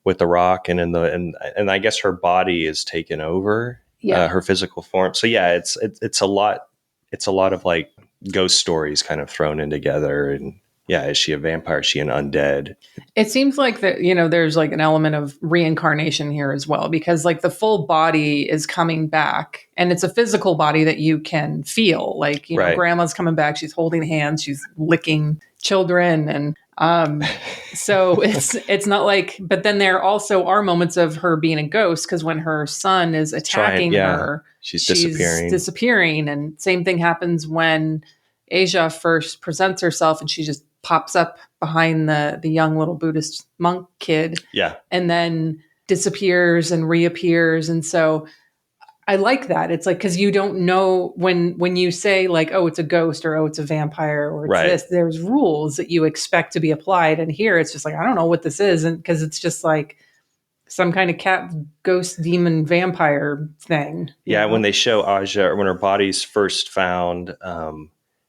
with the rock, and I guess her body is taken over, her physical form. So yeah, it's a lot of like ghost stories kind of thrown in together. And yeah, is she a vampire? Is she an undead? It seems like that, there's like an element of reincarnation here as well, because like the full body is coming back, and it's a physical body that you can feel. Like, grandma's coming back, she's holding hands, she's licking children. And so it's not like, but then there also are moments of her being a ghost, because when her son is attacking her, she's disappearing. And same thing happens when Asia first presents herself, and she just pops up behind the young little Buddhist monk kid. Yeah. And then disappears and reappears. And so I like that. It's like, because you don't know when you say like, oh, it's a ghost, or oh, it's a vampire, or it's this, there's rules that you expect to be applied. And here it's just like, I don't know what this is. And because it's just like some kind of cat ghost demon vampire thing. Yeah. When they show Aja, or when her body's first found,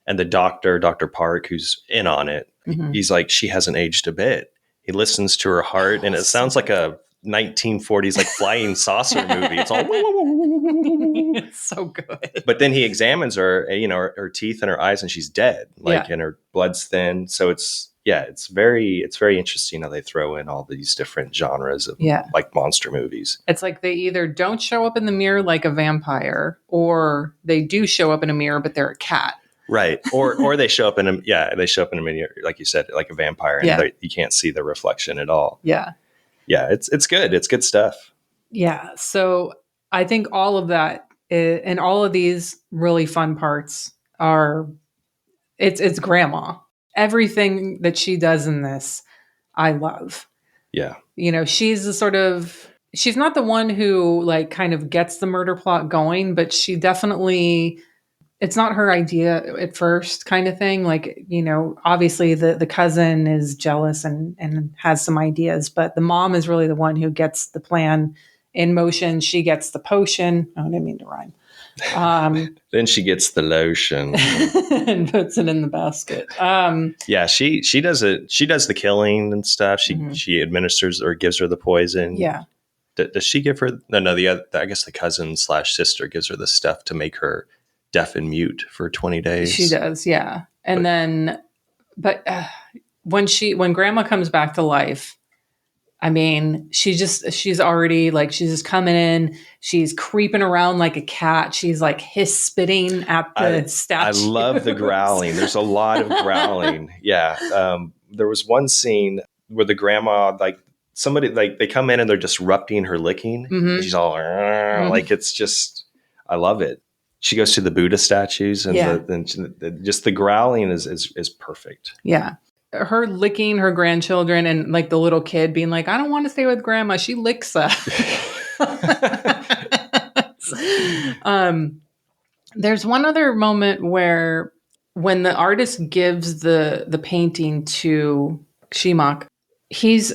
and the Dr. Park, who's in on it, he's like, she hasn't aged a bit. He listens to her heart, and it sounds like a 1940s like flying saucer movie. It's all it's so good. But then he examines her, her teeth and her eyes, and she's dead. And her blood's thin. So it's very interesting how they throw in all these different genres of like monster movies. It's like they either don't show up in the mirror like a vampire, or they do show up in a mirror, but they're a cat. Right. Or they show up in a mirror, like you said, like a vampire, and you can't see the reflection at all. Yeah. Yeah. It's good. It's good stuff. Yeah. So I think all of that and all of these really fun parts are, it's grandma. Everything that she does in this, I love. Yeah. She's she's not the one who like kind of gets the murder plot going, but she definitely it's not her idea at first kind of thing. Like, obviously the cousin is jealous and has some ideas, but the mom is really the one who gets the plan in motion. She gets the potion. Oh, I didn't mean to rhyme. Then she gets the lotion and puts it in the basket. Yeah, she does it. She does the killing and stuff. She administers or gives her the poison. Yeah. Does she give her? No. The other, I guess the cousin / sister gives her the stuff to make her deaf and mute for 20 days. She does, yeah. And but when Grandma comes back to life, I mean, she's already like, she's just coming in. She's creeping around like a cat. She's like spitting at the statue. I love the growling. There's a lot of growling. Yeah. There was one scene where the grandma, like somebody, like they come in and they're disrupting her licking. And she's all like, it's just, I love it. She goes to the Buddha statues and just the growling is perfect. Yeah. Her licking her grandchildren and like the little kid being like, I don't want to stay with grandma. She licks us. There's one other moment where when the artist gives the painting to Shimak,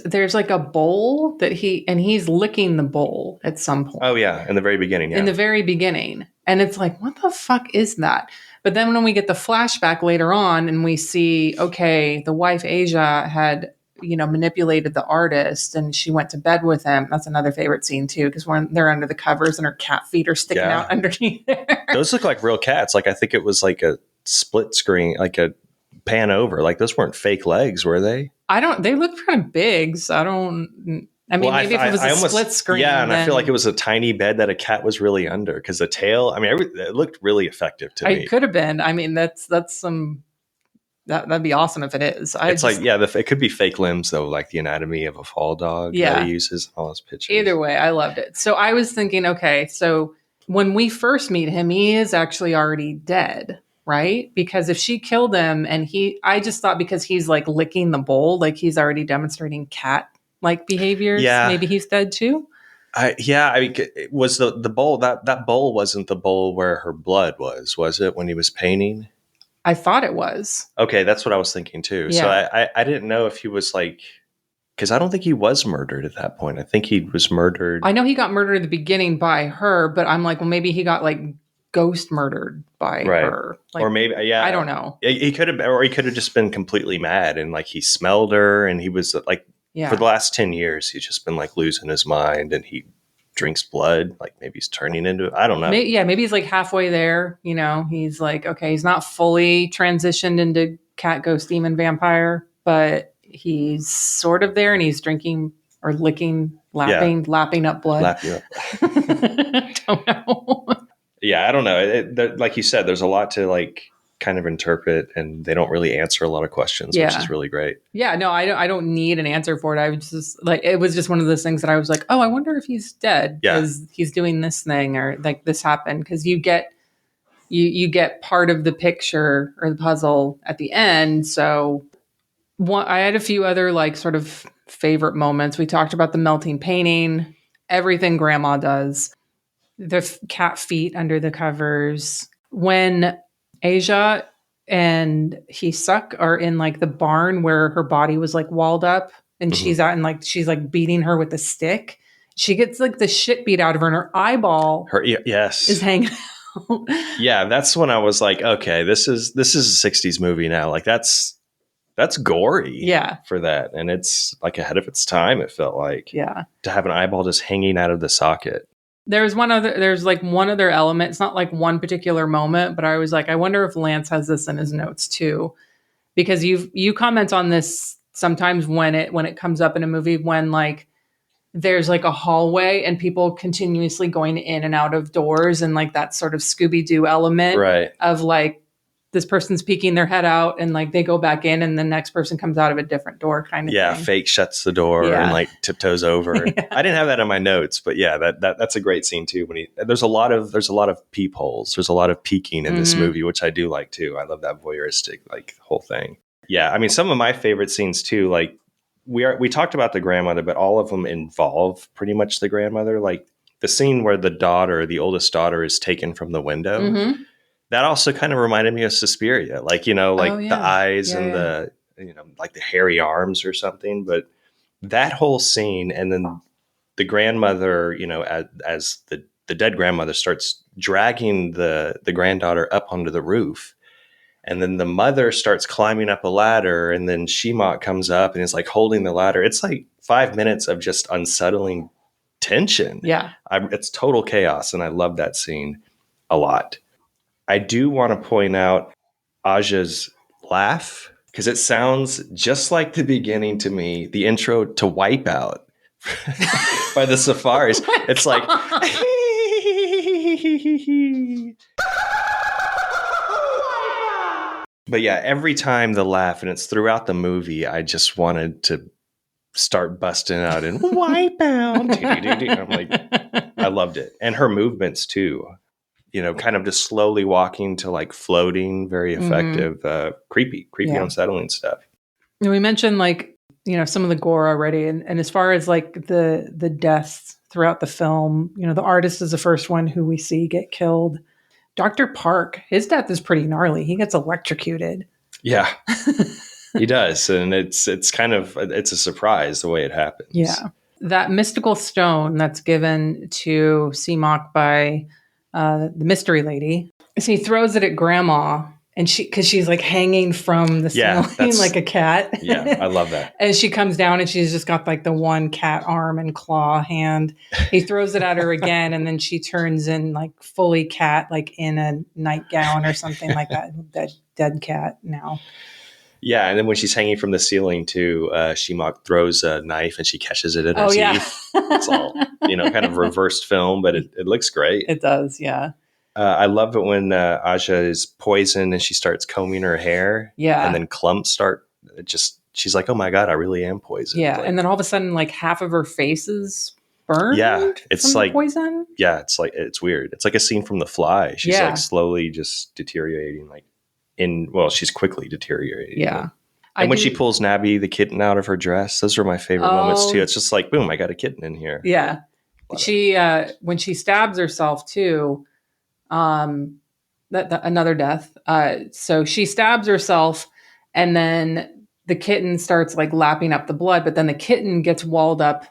there's like a bowl that he's licking the bowl at some point. Oh yeah. In the very beginning. Yeah. In the very beginning. And it's like, what the fuck is that? But then when we get the flashback later on and we see, okay, the wife Asia had, manipulated the artist and she went to bed with him. That's another favorite scene too, because when they're under the covers and her cat feet are sticking out underneath there. Those look like real cats. Like I think it was like a split screen, like a pan over. Like those weren't fake legs, were they? They looked kind of big. So maybe if it was a split screen. Yeah, and I feel like it was a tiny bed that a cat was really under because the tail, it looked really effective to me. It could have been. I mean, that'd be awesome if it is. It could be fake limbs though, like the anatomy of a fall dog that he uses in all his pictures. Either way, I loved it. So I was thinking, okay, so when we first meet him, he is actually already dead, right? Because if she killed him and I just thought because he's like licking the bowl, like he's already demonstrating cat-like behaviors. Yeah. Maybe he's dead too. It was the bowl that bowl wasn't the bowl where her blood was it when he was painting? I thought it was. Okay, that's what I was thinking too. Yeah. So I didn't know if he was like, because I don't think he was murdered at that point. I think he was murdered. I know he got murdered at the beginning by her, but I'm like, well, maybe he got like ghost murdered by her. Like, or maybe, I don't know. He could have just been completely mad and like he smelled her and he was like, for the last 10 years, he's just been like losing his mind and he drinks blood. Like maybe he's turning into, I don't know. Maybe he's like halfway there. He's like, okay, he's not fully transitioned into cat, ghost, demon, vampire, but he's sort of there and he's drinking or licking, lapping up blood. Lapping up. Don't know. I don't know. Like you said, there's a lot to like kind of interpret and they don't really answer a lot of questions, which is really great. Yeah, no, I don't need an answer for it. I was just like, it was just one of those things that I was like, oh, I wonder if he's dead because he's doing this thing or like this happened. Because you get part of the picture or the puzzle at the end. So I had a few other like sort of favorite moments. We talked about the melting painting, everything grandma does, the cat feet under the covers. When Asia and Hisuk are in like the barn where her body was like walled up and she's out and like she's like beating her with a stick. She gets like the shit beat out of her and her eyeball is hanging out. Yeah, that's when I was like, okay, this is a 60s movie now. Like that's gory for that. And it's like ahead of its time, it felt like. Yeah. To have an eyeball just hanging out of the socket. There's one other element. It's not like one particular moment, but I was like, I wonder if Lance has this in his notes too, because you comment on this sometimes when it comes up in a movie, when like there's like a hallway and people continuously going in and out of doors and like that sort of Scooby-Doo element of like this person's peeking their head out and like they go back in and the next person comes out of a different door kind of thing. Yeah, fake shuts the door and like tiptoes over. I didn't have that in my notes, but that's a great scene too. There's a lot of peepholes. There's a lot of peeking in this movie, which I do like too. I love that voyeuristic like whole thing. Yeah, I mean some of my favorite scenes too, like we talked about the grandmother, but all of them involve pretty much the grandmother. Like the scene where the oldest daughter is taken from the window. That also kind of reminded me of Suspiria, like, like Oh, the yeah. eyes Yeah, and the, like the hairy arms or something. But that whole scene, and then the grandmother, as the dead grandmother starts dragging the granddaughter up onto the roof. And then the mother starts climbing up a ladder, and then Shimok comes up and is like holding the ladder. It's like 5 minutes of just unsettling tension. Yeah. It's total chaos, and I love that scene a lot. I do want to point out Aja's laugh, because it sounds just like the beginning to me, the intro to Wipeout by the Safaris. It's like, but yeah, every time the laugh, and it's throughout the movie, I just wanted to start busting out and Wipeout. I'm like, I loved it. And her movements too, kind of just slowly walking to like floating, very effective, creepy, Yeah. unsettling stuff. We mentioned like, some of the gore already. And as far as like the deaths throughout the film, the artist is the first one who we see get killed. Dr. Park, his death is pretty gnarly. He gets electrocuted. Yeah, he does. And it's a surprise the way it happens. Yeah. That mystical stone that's given to Seamok by the mystery lady. So he throws it at grandma, and because she's like hanging from the ceiling like a cat. Yeah, I love that. And she comes down and she's just got like the one cat arm and claw hand. He throws it at her again, and then she turns in like fully cat, like in a nightgown or something like that. That dead cat now. Yeah, and then when she's hanging from the ceiling too, Shimok throws a knife and she catches it in her teeth. It's all, kind of reversed film, but it looks great. It does, yeah. I love it when Aja is poisoned and she starts combing her hair. Yeah. And then clumps start, she's like, oh my God, I really am poisoned. Yeah, like, and then all of a sudden, like half of her face is burned. Yeah, it's from like poison. Yeah, it's weird. It's like a scene from The Fly. She's like slowly just deteriorating, like she's quickly deteriorating. Yeah. And when she pulls Nabby, the kitten, out of her dress, those are my favorite moments too. It's just like, boom, I got a kitten in here. Yeah. She when she stabs herself too, that another death. So she stabs herself, and then the kitten starts like lapping up the blood, but then the kitten gets walled up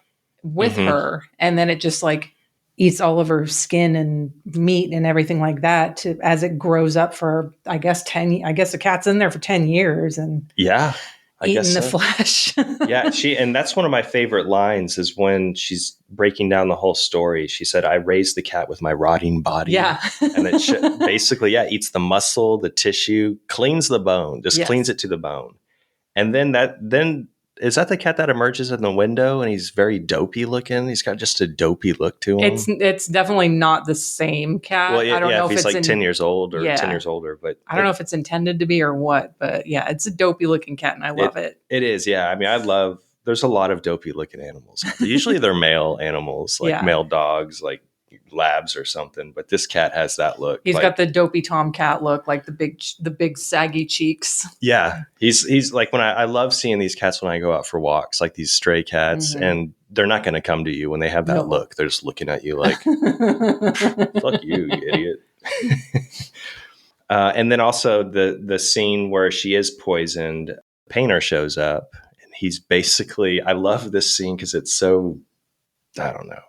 with her, and then it just like eats all of her skin and meat and everything like that as it grows up for, I guess the cat's in there for 10 years and eating the flesh. Yeah. And that's one of my favorite lines is when she's breaking down the whole story. She said, I raised the cat with my rotting body. Yeah. And it basically, eats the muscle, the tissue, cleans the bone, cleans it to the bone. And then is that the cat that emerges in the window and he's very dopey looking? He's got just a dopey look to him. It's definitely not the same cat. Well, I don't know if he's like 10 years old or 10 years older, but I don't know if it's intended to be or what, but yeah, it's a dopey looking cat and I love it. It is. Yeah. I mean, there's a lot of dopey looking animals. Usually they're male animals, like male dogs, like labs or something, but this cat has that look. He's got the dopey tomcat look, like the big saggy cheeks. Yeah, he's like, when I love seeing these cats when I go out for walks, like these stray cats, and they're not going to come to you when they have that look. They're just looking at you like, fuck you idiot. And then also the scene where she is poisoned, Painter shows up, and he's basically, I love this scene because it's so, I don't know,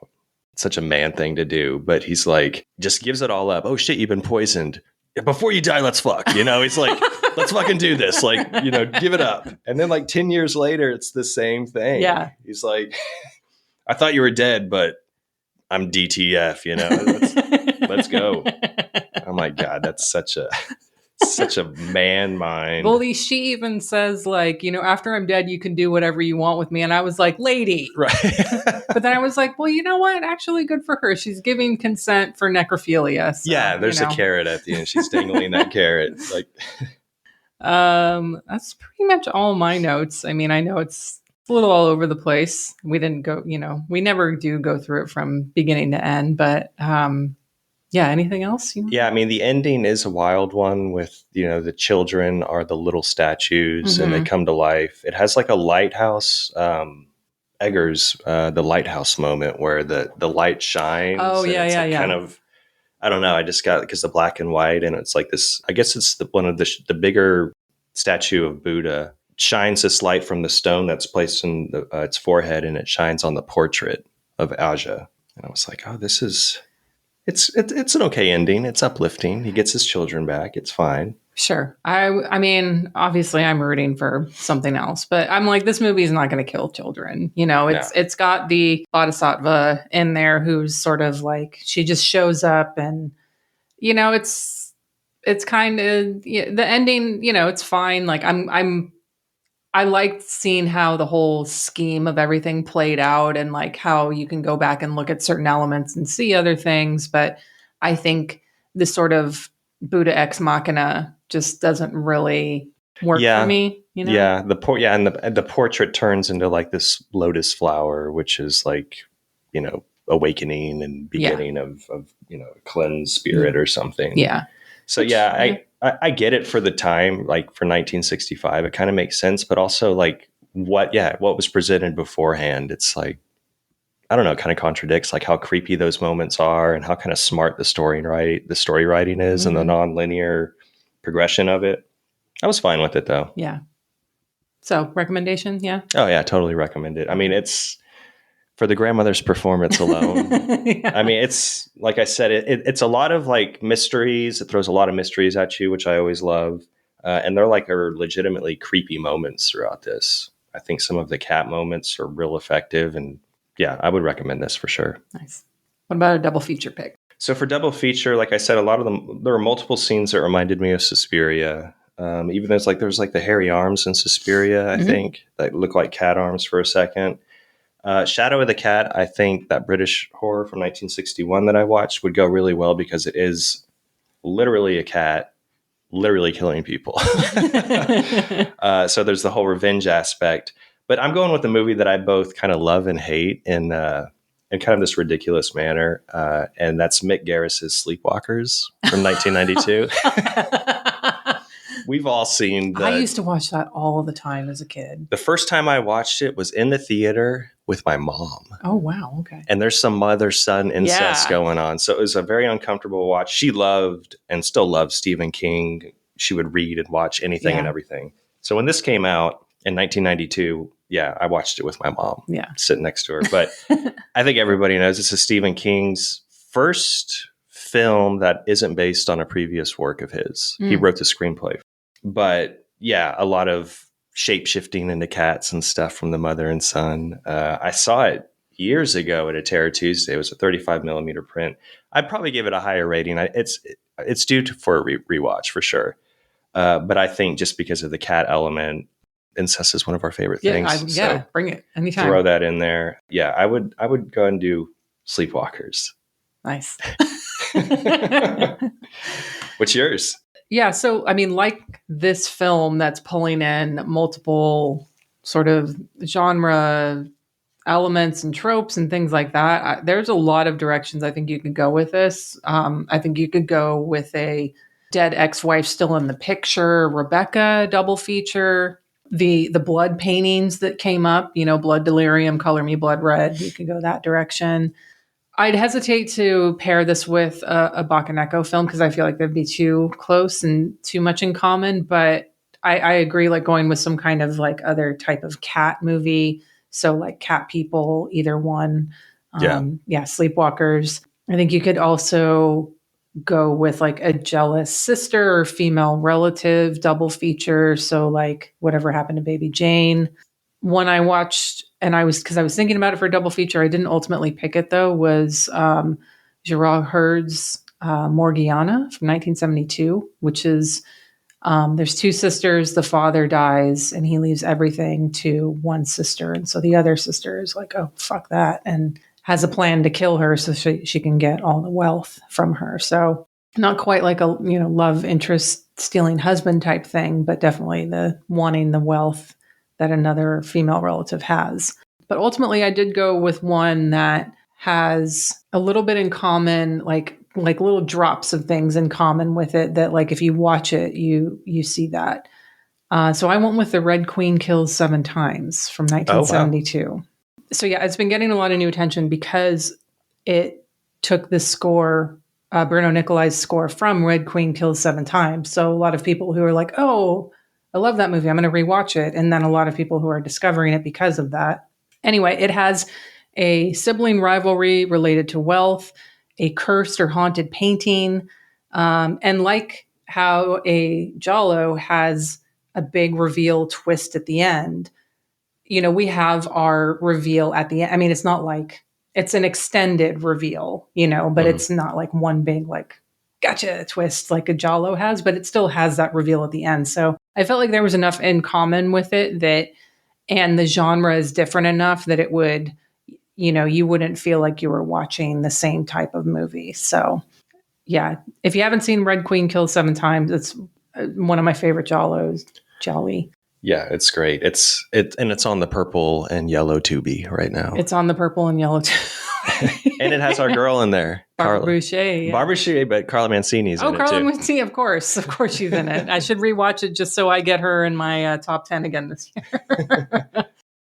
such a man thing to do, but he's like, just gives it all up. Oh shit, you've been poisoned. Before you die, let's fuck. He's like, let's fucking do this. Like, give it up. And then like 10 years later, it's the same thing. Yeah. He's like, I thought you were dead, but I'm DTF, let's go. Oh my God, that's such a man mind. Well, she even says like, after I'm dead, you can do whatever you want with me. And I was like, lady. Right. But then I was like, well, you know what? Actually, good for her. She's giving consent for necrophilia. So, there's a carrot at the end. She's dangling that carrot. Like, that's pretty much all my notes. I mean, I know it's a little all over the place. We didn't go, we never do go through it from beginning to end, but, anything else? I mean, the ending is a wild one with, the children are the little statues and they come to life. It has like a lighthouse, Eggers, the lighthouse moment where the light shines. Oh, yeah. Kind of I don't know. I just got, because the black and white, and it's like this, I guess it's one of the bigger statue of Buddha shines this light from the stone that's placed in its forehead, and it shines on the portrait of Aja. And I was like, oh, this is, it's an okay ending. It's uplifting. He gets his children back. It's fine. Sure. I mean, obviously I'm rooting for something else, but I'm like, this movie is not going to kill children. You know, it's got the Bodhisattva in there who's sort of like, she just shows up, and, you know, it's kind of, the ending, you know, it's fine. Like I liked seeing how the whole scheme of everything played out, and like how you can go back and look at certain elements and see other things. But I think this sort of Buddha ex machina just doesn't really work for me. You know? Yeah. And the portrait turns into like this lotus flower, which is like, you know, awakening and beginning of, you know, a cleansed spirit or something. Yeah. So I get it for the time, like for 1965, it kind of makes sense, but also like what was presented beforehand, it's like, I don't know, it kind of contradicts like how creepy those moments are and how kind of smart the story writing is, and the non-linear progression of it. I was fine with it though. Yeah. So recommendation. Yeah. Oh yeah. Totally recommend it. I mean, it's for the grandmother's performance alone. Yeah. I mean, it's like I said, it's a lot of like mysteries. It throws a lot of mysteries at you, which I always love. And they're like are legitimately creepy moments throughout this. I think some of the cat moments are real effective, and yeah, I would recommend this for sure. Nice. What about a double feature pick? So for double feature, like I said, a lot of them, there were multiple scenes that reminded me of Suspiria. Even there's like the hairy arms in Suspiria, I think, that look like cat arms for a second. Shadow of the Cat, I think that British horror from 1961 that I watched would go really well because it is literally a cat literally killing people. So there's the whole revenge aspect. But I'm going with the movie that I both kind of love and hate in kind of this ridiculous manner. And that's Mick Garris's Sleepwalkers from 1992. We've all seen I used to watch that all the time as a kid. The first time I watched it was in the theater with my mom. Oh, wow. Okay. And there's some mother-son incest going on. So it was a very uncomfortable watch. She loved and still loves Stephen King. She would read and watch anything and everything. So when this came out in 1992, I watched it with my mom. Yeah. Sitting next to her. But I think everybody knows this is Stephen King's first film that isn't based on a previous work of his. He wrote the screenplay. But a lot of shape-shifting into cats and stuff from the mother and son. I saw it years ago at a Terror Tuesday. It was a 35 millimeter print. I'd probably give it a higher rating. It's due for a rewatch for sure. But I think just because of the cat element, incest is one of our favorite things. So bring it anytime. Throw that in there. Yeah, I would go and do Sleepwalkers. Nice. What's yours? Yeah, so I mean, like this film that's pulling in multiple sort of genre elements and tropes and things like that, there's a lot of directions I think you could go with this. I think you could go with a dead ex-wife still in the picture, Rebecca double feature, the blood paintings that came up, Blood Delirium, Color Me Blood Red. You could go that direction. I'd hesitate to pair this with a Bakeneko film because I feel like they'd be too close and too much in common. But I agree, like going with some kind of like other type of cat movie. So like Cat People, either one. Sleepwalkers. I think you could also go with like a jealous sister or female relative double feature. So like Whatever Happened to Baby Jane. One I watched, and I was thinking about it for a double feature. I didn't ultimately pick it though. Was Gerard Hurd's Morgiana from 1972, which is there's two sisters. The father dies, and he leaves everything to one sister, and so the other sister is like, "Oh, fuck that," and has a plan to kill her so she can get all the wealth from her. So not quite like a love interest stealing husband type thing, but definitely the wanting the wealth that another female relative has. But ultimately, I did go with one that has a little bit in common, like little drops of things in common with it that, like, if you watch it, you see that. So I went with The Red Queen Kills 7 Times from 1972. Oh, wow. So yeah, it's been getting a lot of new attention because it took the score Bruno Nicolai's score from Red Queen Kills Seven Times. So a lot of people who are like, oh, I love that movie, I'm going to rewatch it. And then a lot of people who are discovering it because of that. Anyway, it has a sibling rivalry related to wealth, a cursed or haunted painting, and like how a Giallo has a big reveal twist at the end, we have our reveal at the end. I mean, it's not like it's an extended reveal, but it's not like one big, like, gotcha twist like a Giallo has, but it still has that reveal at the end. So I felt like there was enough in common with it and the genre is different enough that it would, you wouldn't feel like you were watching the same type of movie. So yeah, if you haven't seen Red Queen Kills Seven Times, it's one of my favorite Giallos. Jolly. Yeah, it's great. It's on the purple and yellow Tubi right now. It's on the purple and yellow and it has our girl in there. Barbara Boucher. Yeah. Barbara Boucher, but Carla Mancini's in it too. Carla Mancini, of course. Of course she's in it. I should rewatch it just so I get her in my top 10 again this year.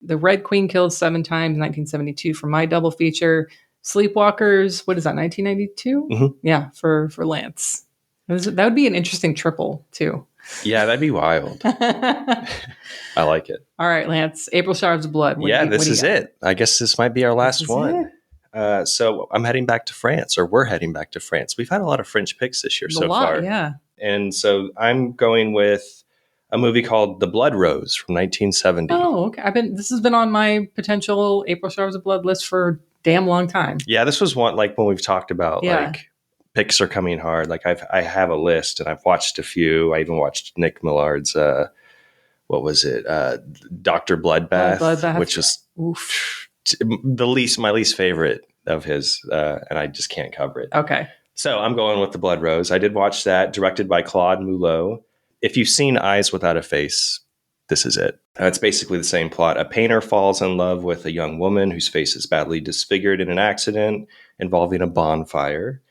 The Red Queen Killed Seven Times, 1972 for my double feature. Sleepwalkers, what is that, 1992? Mm-hmm. Yeah, for Lance. That would be an interesting triple too. Yeah, that'd be wild. I like it. All right, Lance. April Showers of Blood. This is it. I guess this might be our last one. So I'm heading back to France, or we're heading back to France. We've had a lot of French picks this year so far. Yeah. And so I'm going with a movie called The Blood Rose from 1970. Oh, okay. This has been on my potential April Showers of Blood list for a damn long time. Yeah, this was one like when we've talked about like picks are coming hard. Like I have a list and I've watched a few. I even watched Nick Millard's what was it? Dr. Bloodbath, which is my least favorite of his, and I just can't cover it. Okay. So I'm going with The Blood Rose. I did watch that, directed by Claude Mulot. If you've seen Eyes Without a Face, this is it. It's basically the same plot. A painter falls in love with a young woman whose face is badly disfigured in an accident involving a bonfire.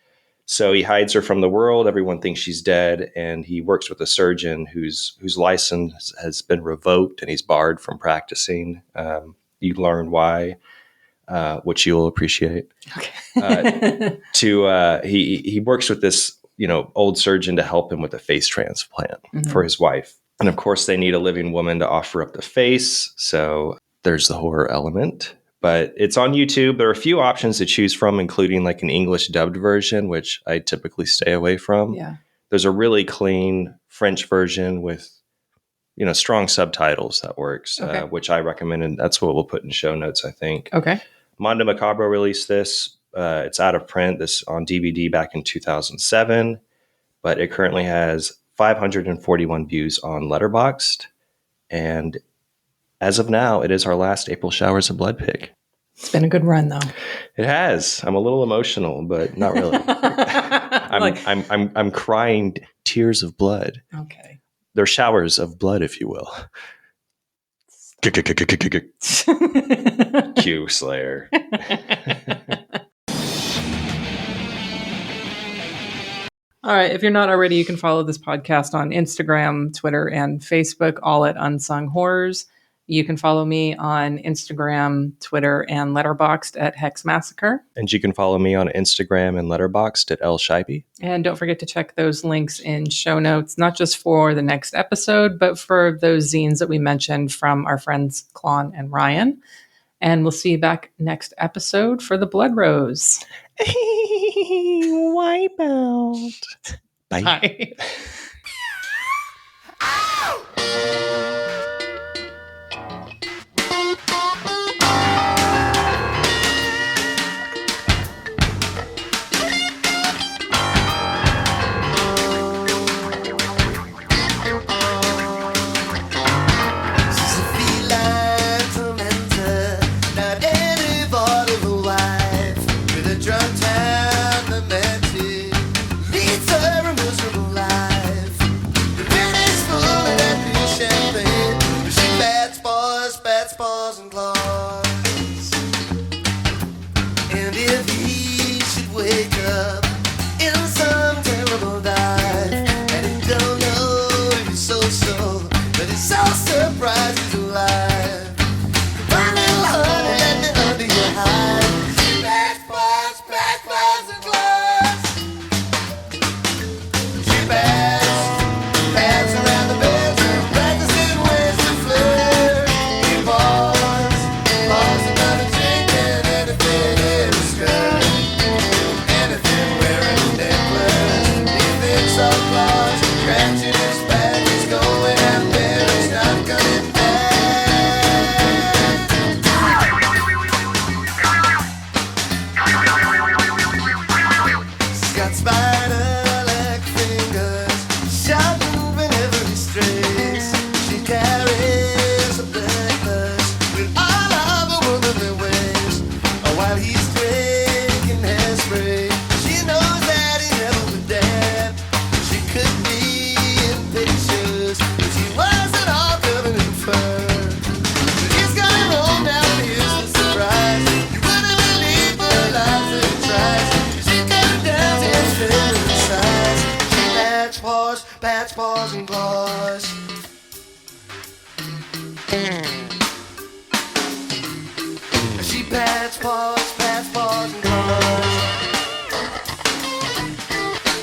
So he hides her from the world. Everyone thinks she's dead, and he works with a surgeon whose license has been revoked, and he's barred from practicing. You learn why, which you'll appreciate. Okay. He works with this old surgeon to help him with a face transplant for his wife, and of course they need a living woman to offer up the face. So there's the horror element. But it's on YouTube. There are a few options to choose from, including like an English dubbed version, which I typically stay away from. Yeah. There's a really clean French version with, strong subtitles that works, which I recommend. And that's what we'll put in show notes, I think. Okay. Mondo Macabro released this. It's out of print. This on DVD back in 2007, but it currently has 541 views on Letterboxd. And as of now, it is our last April Showers of Blood pick. It's been a good run, though. It has. I'm a little emotional, but not really. I'm crying tears of blood. Okay. They're showers of blood, if you will. Q Slayer. All right. If you're not already, you can follow this podcast on Instagram, Twitter, and Facebook, all at Unsung Horrors. You can follow me on Instagram, Twitter, and Letterboxd at Hex Massacre. And you can follow me on Instagram and Letterboxd at L Schibi. And don't forget to check those links in show notes, not just for the next episode, but for those zines that we mentioned from our friends Klon and Ryan. And we'll see you back next episode for The Blood Rose. Wipeout. Bye. Bye.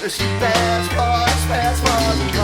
She fast forwards,